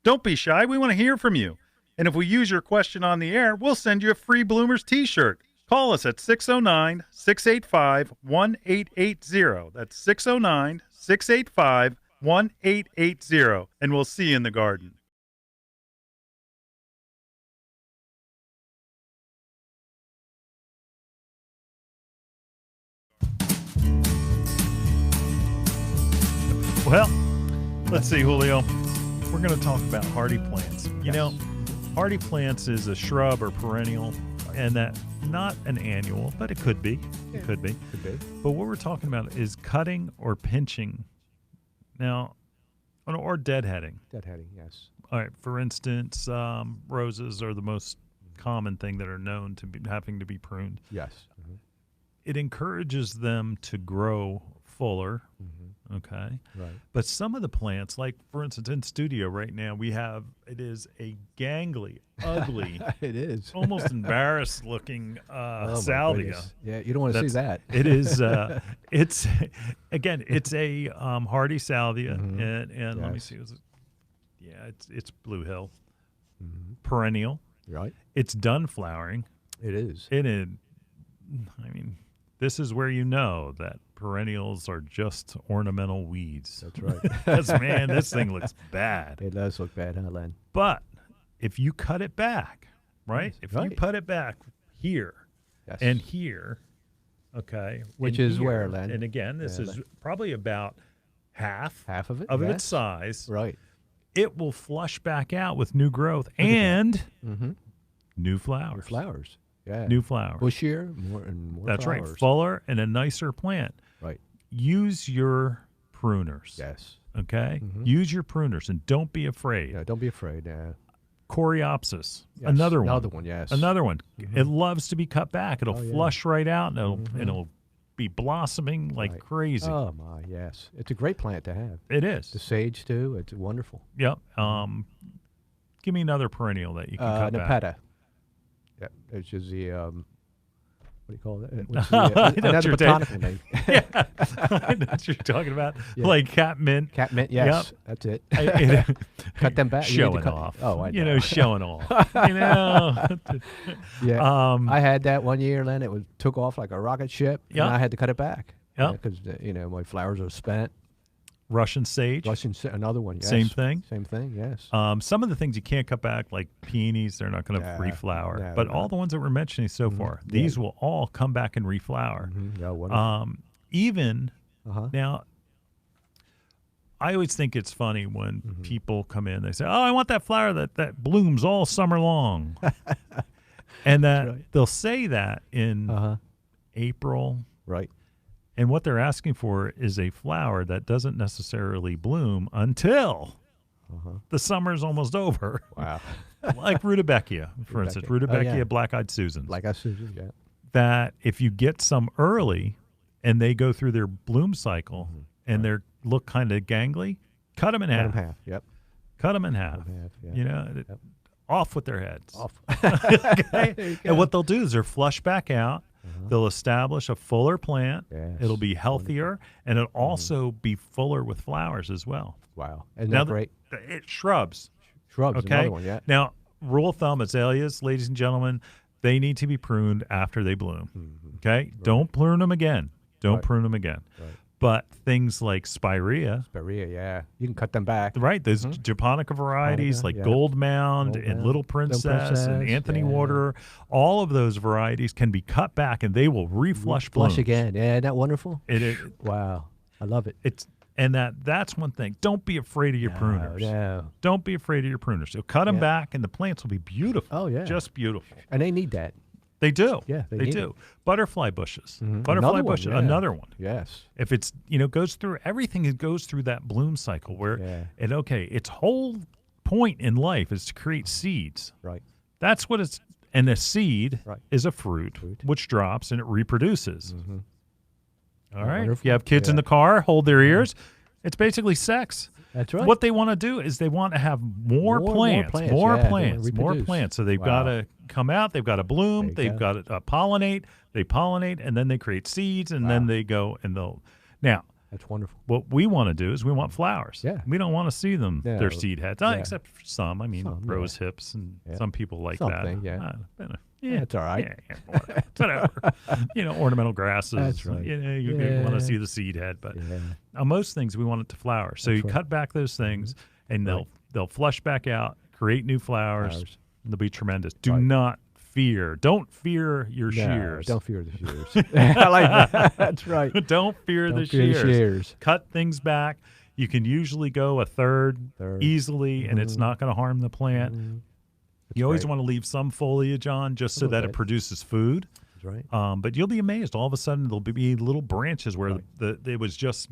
Don't be shy. We want to hear from you. And if we use your question on the air, we'll send you a free Bloomers t-shirt. Call us at 609-685-1880. That's 609-685-1880. And we'll see you in the garden. Well, let's see, Julio. We're going to talk about hardy plants. You know, hardy plants is a shrub or perennial, and that not an annual, but it could be. Yeah, it could be. Could be. But what we're talking about is cutting or pinching. Now, or deadheading. Deadheading, yes. All right. For instance, roses are the most common thing that are known to be having to be pruned. Yes. Mm-hmm. It encourages them to grow fuller. Mm-hmm. Okay. Right. But some of the plants, like for instance in studio right now, it is a gangly, ugly, it is almost embarrassed looking salvia. Yeah, you don't want to see that. It is. It's it's a hardy salvia, Mm-hmm. and Yes. let me see. It's Blue Hill, Mm-hmm. perennial. Right. It's done flowering. It is. I mean, this is where you know that perennials are just ornamental weeds. That's right. Because, man, this thing looks bad. It does look bad, huh, Len? But if you cut it back, right? Yes, If right. you put it back here Yes. and here, okay. Which and is here, where, Len? And again, this Yeah, is Len. probably about half of it, of yes. its size. Right. It will flush back out with new growth and Mm-hmm. new flowers. Flowers. Yeah. New flowers. Bushier, more and more That's flowers. right. Fuller and a nicer plant. Right. Use your pruners. Yes. Okay? Mhm. Use your pruners and don't be afraid. Yeah, don't be afraid. Coreopsis. Yes. Another one. Another one, yes. Another one. Mhm. It loves to be cut back. It'll Oh, yeah. flush right out and Mhm. it'll be blossoming like Right. crazy. Oh, my, yes. It's a great plant to have. It is. The sage, too. It's wonderful. Yep. Give me another perennial that you can cut back. Nepeta. Yeah, which is the, what do you call that? What's I know what another you're botanical name. Yeah. I know what you're talking about. Yeah. Like catmint. Catmint, yes. Yep. That's it. Cut them back. You need to Showing cut- off. Oh, I You know. know, showing off. You know. Yeah. I had that one year, Len. It took off like a rocket ship, Yep. and I had to cut it back. Yep. Because, my flowers are spent. Russian sage. Another one, yes. Same thing. Same thing, yes. Some of the things you can't cut back, like peonies, they're not going to Nah, reflower. nah, But they're all not. the ones that we're mentioning so Mhm. far, Yeah. these will all come back and reflower. Mhm. Yeah, wonderful. Even Uh-huh. now, I always think it's funny when people come in. They say, "Oh, I want that flower that blooms all summer long," and they'll say that in April, right? And what they're asking for is a flower that doesn't necessarily bloom until the summer's almost over. Wow. Like rudbeckia, for instance. Rudbeckia, black-eyed Susans. Black-eyed Susans, yeah. That if you get some early and they go through their bloom cycle and they look kind of gangly, cut them in half. Cut them in half, yep. Cut them in half. Yeah. You know, off with their heads. Off. Okay? And what they'll do is they'll flush back out. They'll establish a fuller plant. Yes. It'll be healthier, and it'll also be fuller with flowers as well. Wow. Isn't that great? Shrubs. Shrubs, okay? another one, yeah. Now, rule of thumb, azaleas, ladies and gentlemen, they need to be pruned after they bloom. Okay? Right. Don't prune them again. Don't prune them again. Right. But things like spirea. Yeah. You can cut them back. Right. Those japonica varieties like Gold Mound and Little Princess and Anthony Waterer, all of those varieties can be cut back and they will reflush blooms. Flush again. Yeah, isn't that wonderful? Wow. I love it. That's one thing. Don't be afraid of your pruners. No. Don't be afraid of your pruners. So cut them back and the plants will be beautiful. Oh, yeah. Just beautiful. And they need that. They do. Yeah, they do. It. Butterfly bushes. Butterfly bushes. Another one. Yes. If it's goes through everything, it goes through that bloom cycle where its whole point in life is to create seeds. Right. That's what it's. And a seed is a fruit which drops and it reproduces. All right. Wonderful. If you have kids in the car, hold their ears. It's basically sex. That's right. What they want to do is they want to have more plants. So they've got to come out. They've got to bloom. They've got to pollinate. They pollinate, and then they create seeds, and then they go and they'll. Now, that's wonderful. What we want to do is we want flowers. Yeah. We don't want to see them, their seed heads, except for some. I mean, rose hips, and some people like that. That's all right. Whatever. Ornamental grasses. That's right. You want to see the seed head, but on most things we want it to flower. So you cut back those things, and they'll flush back out, create new flowers. And they'll be tremendous. Do not fear. Don't fear your shears. Don't fear the shears. I like that. That's right. Don't fear the shears. Cut things back. You can usually go a third easily, and it's not going to harm the plant. You always want to leave some foliage on just so that it produces food. That's right. But you'll be amazed. All of a sudden, there'll be little branches where it was just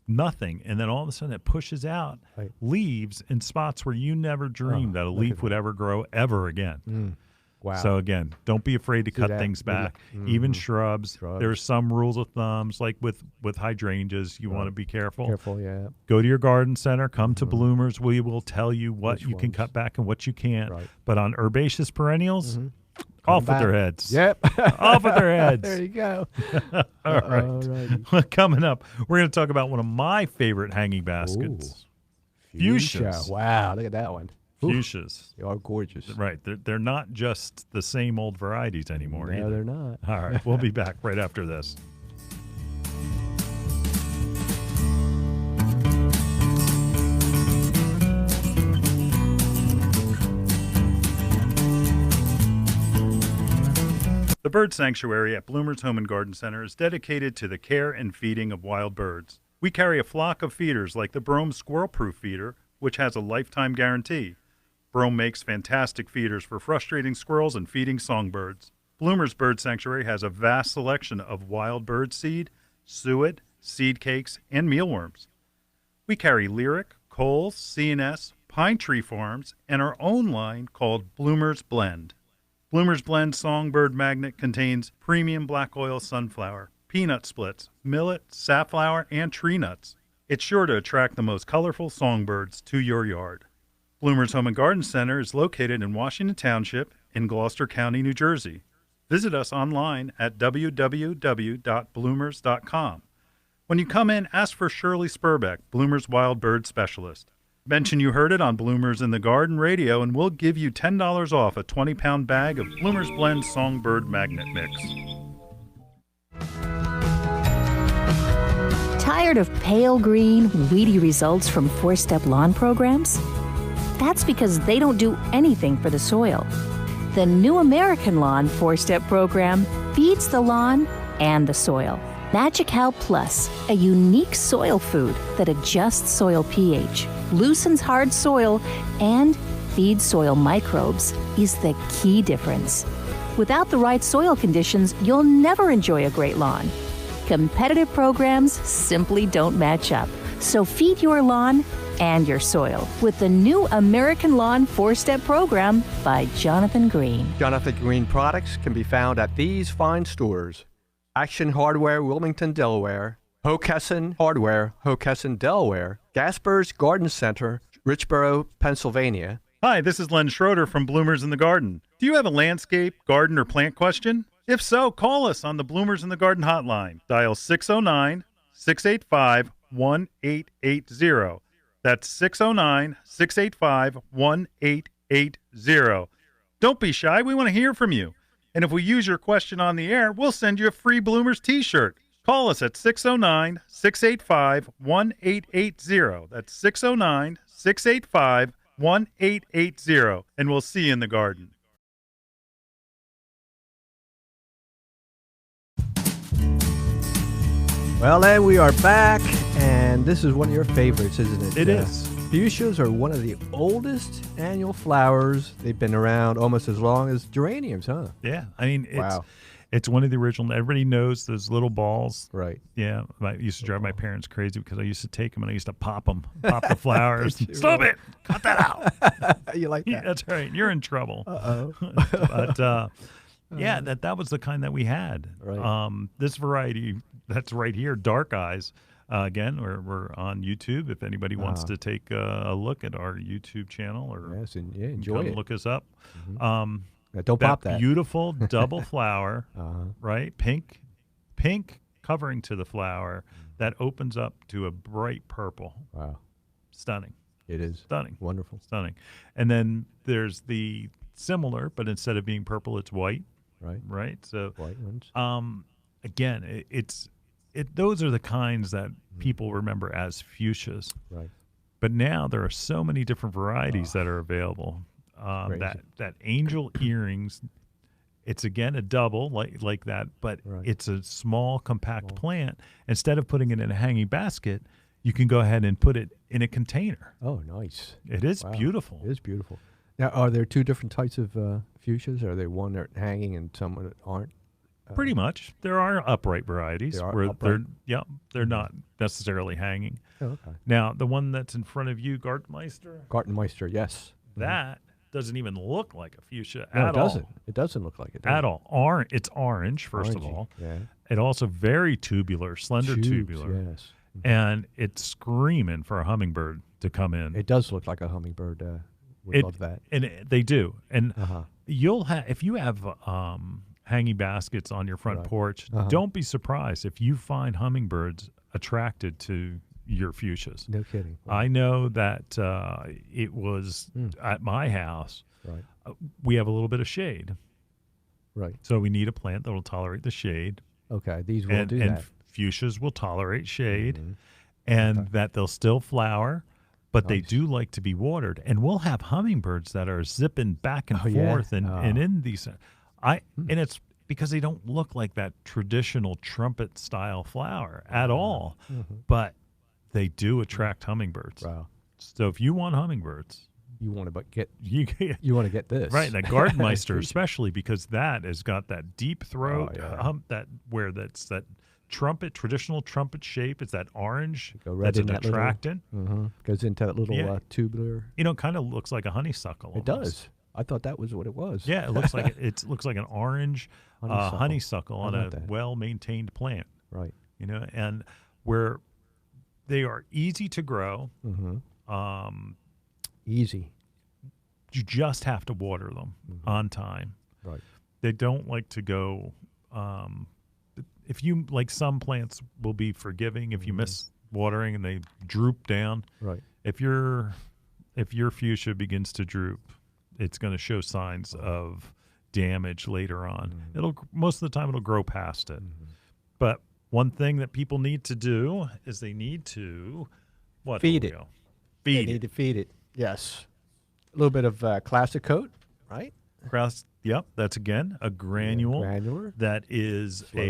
nothing, and then all of a sudden it pushes out leaves in spots where you never dreamed that a leaf would ever grow ever again. Wow. So again, don't be afraid to cut things back. Even shrubs. There are some rules of thumbs, like with hydrangeas, you want to be careful. Yeah. Go to your garden center, come to Bloomers. We will tell you what you can cut back and what you can't. But on herbaceous perennials, off with their heads. Yep. Off with their heads. There you go. All right. Coming up, we're going to talk about one of my favorite hanging baskets. Fuchsias. Wow, look at that one. Fuchsias. They are gorgeous. Right. They're not just the same old varieties anymore either. No, they're not. All right. We'll be back right after this. The Bird Sanctuary at Bloomer's Home and Garden Center is dedicated to the care and feeding of wild birds. We carry a flock of feeders like the Brome Squirrel-Proof Feeder, which has a lifetime guarantee. Brome makes fantastic feeders for frustrating squirrels and feeding songbirds. Bloomer's Bird Sanctuary has a vast selection of wild bird seed, suet, seed cakes, and mealworms. We carry Lyric, Coles, C&S, Pine Tree Farms, and our own line called Bloomer's Blend. Bloomer's Blend Songbird Magnet contains premium black oil sunflower, peanut splits, millet, safflower, and tree nuts. It's sure to attract the most colorful songbirds to your yard. Bloomer's Home and Garden Center is located in Washington Township in Gloucester County, New Jersey. Visit us online at www.bloomers.com. When you come in, ask for Shirley Spurbeck, Bloomer's Wild Bird Specialist. Mention you heard it on Bloomers in the Garden Radio, and we'll give you $10 off a 20-pound bag of Bloomer's Blend Songbird Magnet Mix. Tired of pale green, weedy results from four-step lawn programs? That's because they don't do anything for the soil. The New American Lawn four-step program feeds the lawn and the soil. Magical Plus, a unique soil food that adjusts soil pH, loosens hard soil, and feeds soil microbes, is the key difference. Without the right soil conditions, you'll never enjoy a great lawn. Competitive programs simply don't match up. So feed your lawn and your soil with the new American Lawn 4-Step Program by Jonathan Green. Jonathan Green products can be found at these fine stores: Action Hardware, Wilmington, Delaware; Hockessin Hardware, Hockessin, Delaware; Gasper's Garden Center, Richboro, Pennsylvania. Hi, this is Len Schroeder from Bloomers in the Garden. Do you have a landscape, garden, or plant question? If so, call us on the Bloomers in the Garden hotline. Dial 609-685-1880. That's 609-685-1880. Don't be shy. We want to hear from you. And if we use your question on the air, we'll send you a free Bloomers t-shirt. Call us at 609-685-1880. That's 609-685-1880. And we'll see you in the garden. Well, Ed, we are back, and this is one of your favorites, isn't it? It is. Fuchsias are one of the oldest annual flowers. They've been around almost as long as geraniums, huh? Yeah. I mean, Wow. it's one of the original. Everybody knows those little balls. Right. Yeah. I used to drive my parents crazy because I used to take them and I used to pop the flowers. Stop it. Cut that out. You like that? Yeah, that's right. You're in trouble. Uh-oh. But yeah, that was the kind that we had. Right. This variety that's right here, Dark Eyes. Again, we're on YouTube. If anybody wants to take a look at our YouTube channel, or yes, and enjoy it. Look us up. Mm-hmm. Don't pop that. Beautiful double flower, right? Pink covering to the flower that opens up to a bright purple. Wow, stunning! It is stunning, wonderful, stunning. And then there's the similar, but instead of being purple, it's white. Right. So white ones. Again, those are the kinds that people remember as fuchsias. Right. But now there are so many different varieties that are available. That angel earrings, it's again a double like that, but it's a small, compact plant. Instead of putting it in a hanging basket, you can go ahead and put it in a container. Oh, nice. It is beautiful. It is beautiful. Now, are there two different types of fuchsias? Are there one that are hanging and some that aren't? Pretty much. There are upright varieties upright. they're not necessarily hanging. Oh, okay. Now, the one that's in front of you, Gartenmeister, yes. That doesn't even look like a fuchsia No, at it doesn't. all. It doesn't look like it At all. It's orange, first of Orangey, all. Yeah. It also very tubular, slender Tubes, tubular. Yes. And it's screaming for a hummingbird to come in. It does look like a hummingbird. Would love that. And they do. And Uh-huh. if you have hanging baskets on your front porch, Uh-huh. don't be surprised if you find hummingbirds attracted to your fuchsias. No kidding. Wow. I know that it was at my house. Right. We have a little bit of shade. Right. So we need a plant that will tolerate the shade. Okay. These will do and that. Fuchsias will tolerate shade, Mhm. and that they'll still flower, but they Nice. do like to be watered. And we'll have hummingbirds that are zipping back and yeah? forth and in these. And it's because they don't look like that traditional trumpet style flower at all, but they do attract hummingbirds. Wow. So if you want hummingbirds, You want to get you this. right, that Gartenmeister especially, because that has got that deep throat, that trumpet, traditional trumpet shape. It's that orange Go right that's in an that little- attractant. Goes into that little tubular. It kind of looks like a honeysuckle. It almost. does. I thought that was what it was. Yeah, it looks like it looks like an orange honeysuckle on a that. well-maintained plant. Right. And where they are easy to grow. Easy. You just have to water them on time. Right. They don't like to go. If you like, some plants will be forgiving if you miss watering and they droop down. Right. If your fuchsia begins to droop, it's going to show signs of damage later on. Most of the time it'll grow past it. But one thing that people need to do is they need to feed it. Feed They it. need to feed it. Yes. A little bit of classic coat, right? Yep, that's again a granule Granular. that is Slow.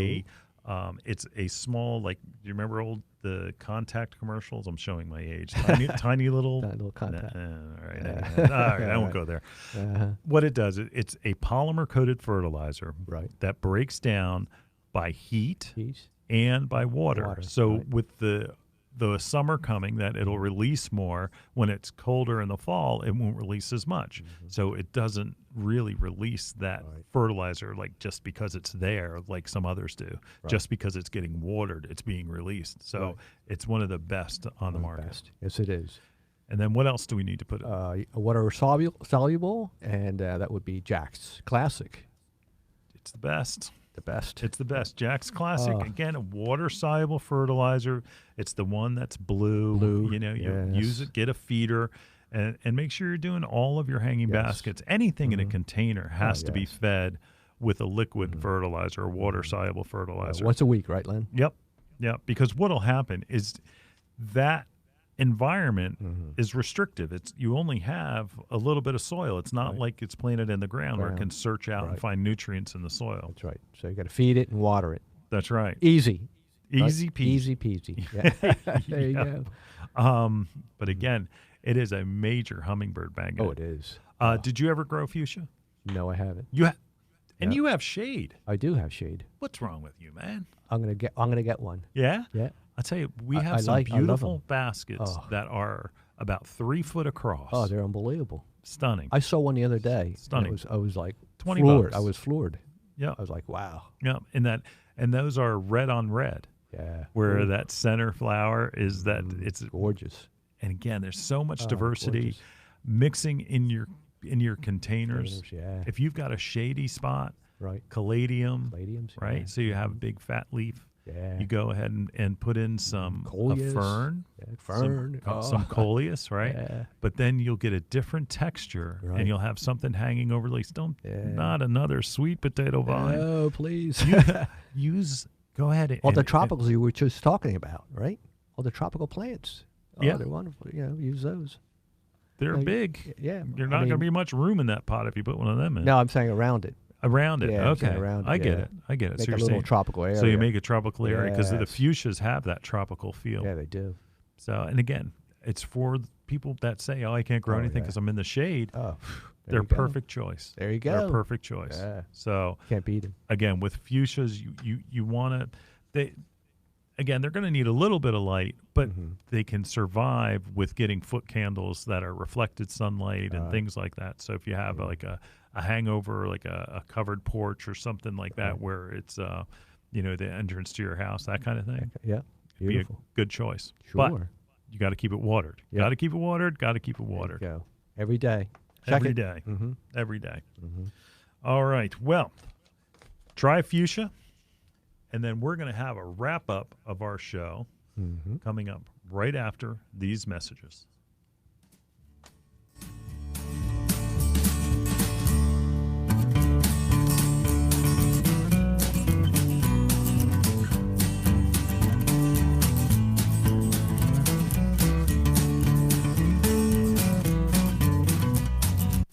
It's a small, like, do you remember the contact commercials? I'm showing my age. Tiny little contact. All right, I won't go there. What it does, it's a polymer-coated fertilizer that breaks down by heat and by water. So with the summer coming, that it'll release more. When it's colder in the fall, it won't release as much. So it doesn't really release that fertilizer like just because it's there, like some others do. Just because it's getting watered, it's being released. So it's one of the best on the market. Yes, it is. And then what else do we need to put in? Water soluble, and that would be Jack's Classic. It's the best. The best. It's the best. Jack's Classic, again, a water-soluble fertilizer. It's the one that's blue. You know, you use it, get a feeder, and make sure you're doing all of your hanging baskets. Anything in a container has to be fed with a liquid fertilizer or water-soluble fertilizer. Once a week, right, Len? Yep. Because what will happen is that environment is restrictive. You only have a little bit of soil. It's not like it's planted in the ground where it can search out and find nutrients in the soil. That's right. So you got to feed it and water it. That's right. Easy peasy. Easy peasy. Yeah. There you go. But again, it is a major hummingbird magnet. Oh, it is. Did you ever grow fuchsia? No, I haven't. And you have shade. I do have shade. What's wrong with you, man? I'm gonna get one. Yeah? Yeah. I'll tell you, we have some beautiful baskets that are about 3 foot across. Oh, they're unbelievable. Stunning. I saw one the other day. Stunning. I was like $20. floored. I was floored. Yeah. I was like, wow. Yeah, and those are red on red. Yeah. Where that center flower is it's gorgeous. And again, there's so much diversity gorgeous. Mixing in your containers. Yeah. If you've got a shady spot, caladiums, right? So you have a big fat leaf. Yeah. You go ahead and put in some fern, some coleus, right? Yeah. But then you'll get a different texture, and you'll have something hanging over the leaves. Not another sweet potato vine. Oh, please. Go ahead. All the tropicals you were just talking about, right? All the tropical plants. Yeah, they're wonderful. Use those. They're big. Yeah. You're not going to be much room in that pot if you put one of them in. No, I'm saying around it. Around it. Yeah, Okay. around it, I get it. Make So you're a little saying tropical area. So you make a tropical area because the Yes. fuchsias have that tropical feel. Yeah, they do. So, and again, it's for people that say, "Oh, I can't grow anything because I'm in the shade." Oh, they're a perfect choice. There you go. They're a perfect choice. Yeah. So Can't beat them. again, with fuchsias, you want to they're going to need a little bit of light, but they can survive with getting foot candles that are reflected sunlight and things like that. So if you have like a hangover, like a covered porch or something like that, where it's the entrance to your house, that kind of thing, Yeah, be a beautiful. good choice. Sure. But you got to keep it watered. Yep. Got to keep it watered. Got to keep it watered. There you go. Every day. Every Check it. day. Mm-hmm. Every day. Mm-hmm. All right. Well, try fuchsia, and then we're going to have a wrap up of our show coming up right after these messages.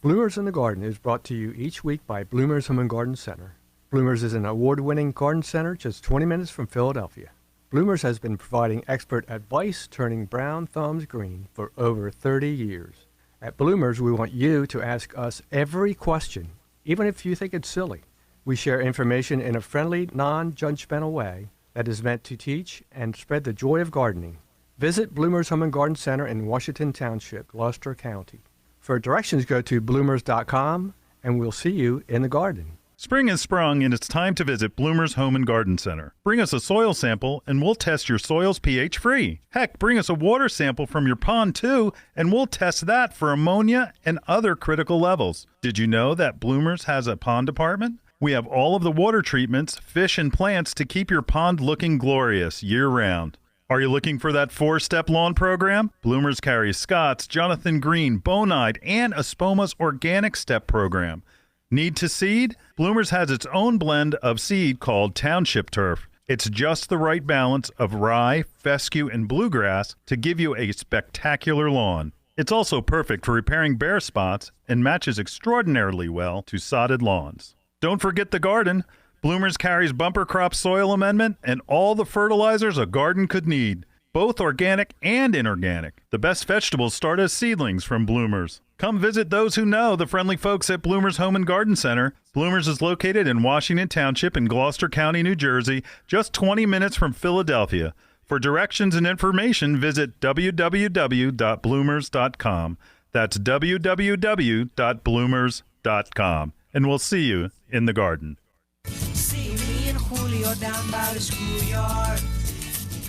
Bloomers in the Garden is brought to you each week by Bloomers Home and Garden Center. Bloomers is an award-winning garden center just 20 minutes from Philadelphia. Bloomers has been providing expert advice turning brown thumbs green for over 30 years. At Bloomers, we want you to ask us every question, even if you think it's silly. We share information in a friendly, non-judgmental way that is meant to teach and spread the joy of gardening. Visit Bloomers Home and Garden Center in Washington Township, Gloucester County. For directions, go to bloomers.com, and we'll see you in the garden. Spring has sprung, and it's time to visit Bloomer's Home and Garden Center. Bring us a soil sample, and we'll test your soil's pH free. Heck, bring us a water sample from your pond, too, and we'll test that for ammonia and other critical levels. Did you know that Bloomers has a pond department? We have all of the water treatments, fish, and plants to keep your pond looking glorious year-round. Are you looking for that 4-step lawn program? Bloomers carries Scott's, Jonathan Green, Bonide, and Espoma's Organic Step program. Need to seed? Bloomers has its own blend of seed called Township Turf. It's just the right balance of rye, fescue, and bluegrass to give you a spectacular lawn. It's also perfect for repairing bare spots and matches extraordinarily well to sodded lawns. Don't forget the garden. Bloomers carries bumper crop soil amendment and all the fertilizers a garden could need, both organic and inorganic. The best vegetables start as seedlings from Bloomers. Come visit those who know the friendly folks at Bloomers Home and Garden Center. Bloomers is located in Washington Township in Gloucester County, New Jersey, just 20 minutes from Philadelphia. For directions and information, visit www.bloomers.com. That's www.bloomers.com. And we'll see you in the garden. See me and Julio down by the schoolyard.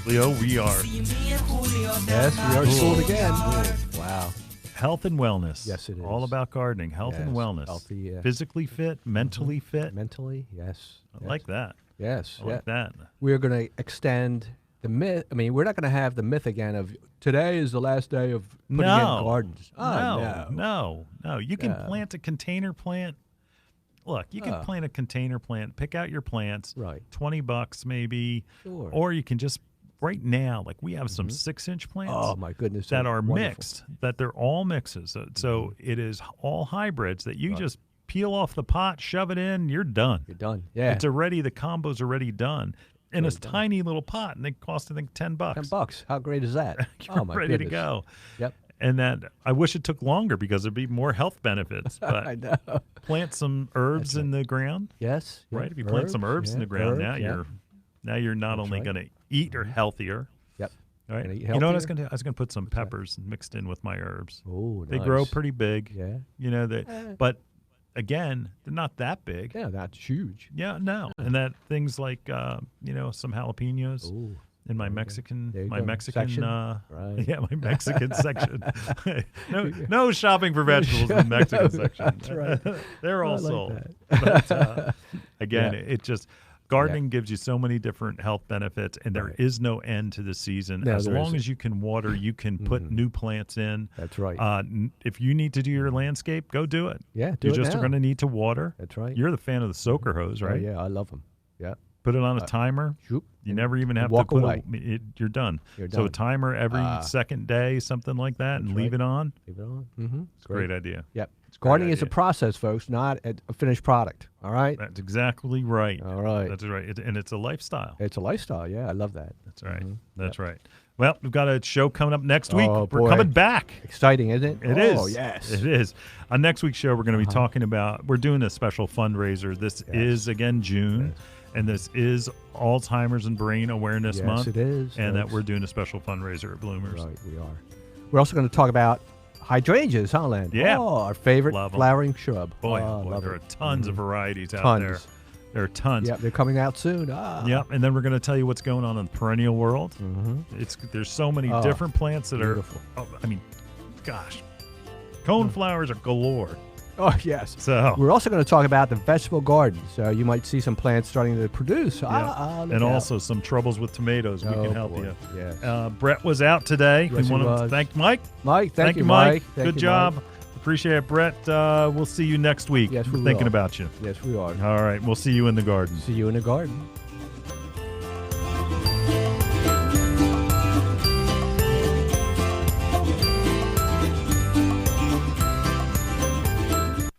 Leo, we are. See me and Julio down Yes, by we are the schooled again. schoolyard. Wow. Health and wellness. Yes, it is. All about gardening. Health and Yes, wellness. healthy, yeah. Physically fit, mentally fit. Mentally, yes. I like that. Yes. I like that. We're going to extend the myth. I mean, we're not going to have the myth again of today is the last day of putting in gardens. Oh, no. You can Yeah. plant a container plant. Look, you can plant a container plant, pick out your plants, Right. $20 maybe, Sure. or you can just right now, like we have some 6-inch plants Oh, my goodness. that they're are wonderful. mixed, that they're all mixes. So it is all hybrids that you just peel off the pot, shove it in, you're done. You're done. Yeah. It's already, the combo's already done in a Already done. tiny little pot, and they cost, I think, $10. $10. How great is that? You're oh, my ready to goodness. go. Yep. And that I wish it took longer because there'd be more health benefits. But I know. plant some herbs in the ground, Yes. right? Yep. If you plant some herbs in the ground, now herbs, you're not That's only right. going to eat or healthier. Yep. Right. Gonna eat You know what I was healthier? going to do? I was going to put some peppers mixed in with my herbs. Oh, They grow nice. pretty big. Yeah. You know but again, they're not that big. Yeah, that's huge. Yeah, no. And that things like some jalapenos Ooh. in my There you go. Mexican There you my go. Mexican Section? Right. yeah, my Mexican section. No shopping for vegetables in the Mexican section. That's right. They're all I like sold. that. But, again, Yeah. it just gardening gives you so many different health benefits, and there Right. is no end to the season. No, as there long isn't. as you can water, you can put new plants in. That's right. If you need to do your landscape, go do it. Yeah, do you it just now. are going to need to water. That's right. You're the fan of the soaker hose, Oh, right? yeah, I love them. Yeah. Put it on a timer. Shoop. You never even have walk to put away. you're done. You're So a done. timer every second day, something like that, and leave right. it on. Leave it on. Mm-hmm. It's a great idea. Yep. It's a great Gardening is a idea. process, folks, not a finished product. All right. That's exactly right. All right. That's right. And it's a lifestyle. It's a lifestyle. Yeah, I love that. That's right. That's right. Well, we've got a show coming up next week. Oh, We're boy. coming back. Exciting, isn't it? It is. Oh, yes. It is. On next week's show, we're going to be talking about, we're doing a special fundraiser. This is, again, June, and this is Alzheimer's and Brain Awareness Yes, Month. it is. And that folks. we're doing a special fundraiser at Bloomers. Right, we are. We're also going to talk about hydrangeas, huh, Len? Yeah. Oh, our favorite Love 'em. flowering shrub. Boy, oh, boy, love there it. are tons of varieties out Tons. there. There are tons. Yeah, they're coming out soon. Ah. Yep, and then we're going to tell you what's going on in the perennial world. There's so many Oh, different plants that beautiful. are. I mean, gosh, cone flowers are galore. Oh, yes. So We're also going to talk about the vegetable garden. So you might see some plants starting to produce. yeah. Look and out. also some troubles with tomatoes. We Oh, can help boy. you. Yes. Brett was out today. Yes, we he want to was. thank Mike. Mike, thank you, Mike. Thank Good you, job. Mike. Appreciate it, Brett. We'll see you next week. Yes, We're we thinking will. about you. Yes, we are. All right, we'll see you in the garden. See you in the garden.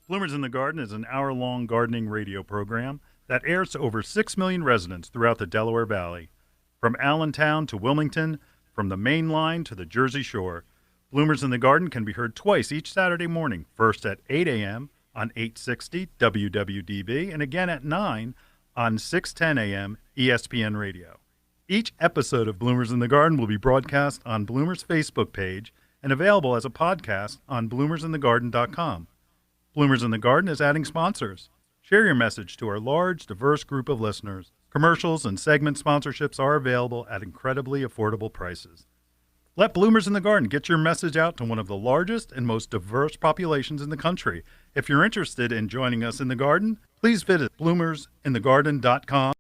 Bloomers in the Garden is an hour-long gardening radio program that airs to over 6 million residents throughout the Delaware Valley. From Allentown to Wilmington, from the Main Line to the Jersey Shore, Bloomers in the Garden can be heard twice each Saturday morning, first at 8 a.m. on 860 WWDB and again at 9 on 610 a.m. ESPN Radio. Each episode of Bloomers in the Garden will be broadcast on Bloomers' Facebook page and available as a podcast on bloomersinthegarden.com. Bloomers in the Garden is adding sponsors. Share your message to our large, diverse group of listeners. Commercials and segment sponsorships are available at incredibly affordable prices. Let Bloomers in the Garden get your message out to one of the largest and most diverse populations in the country. If you're interested in joining us in the garden, please visit bloomersinthegarden.com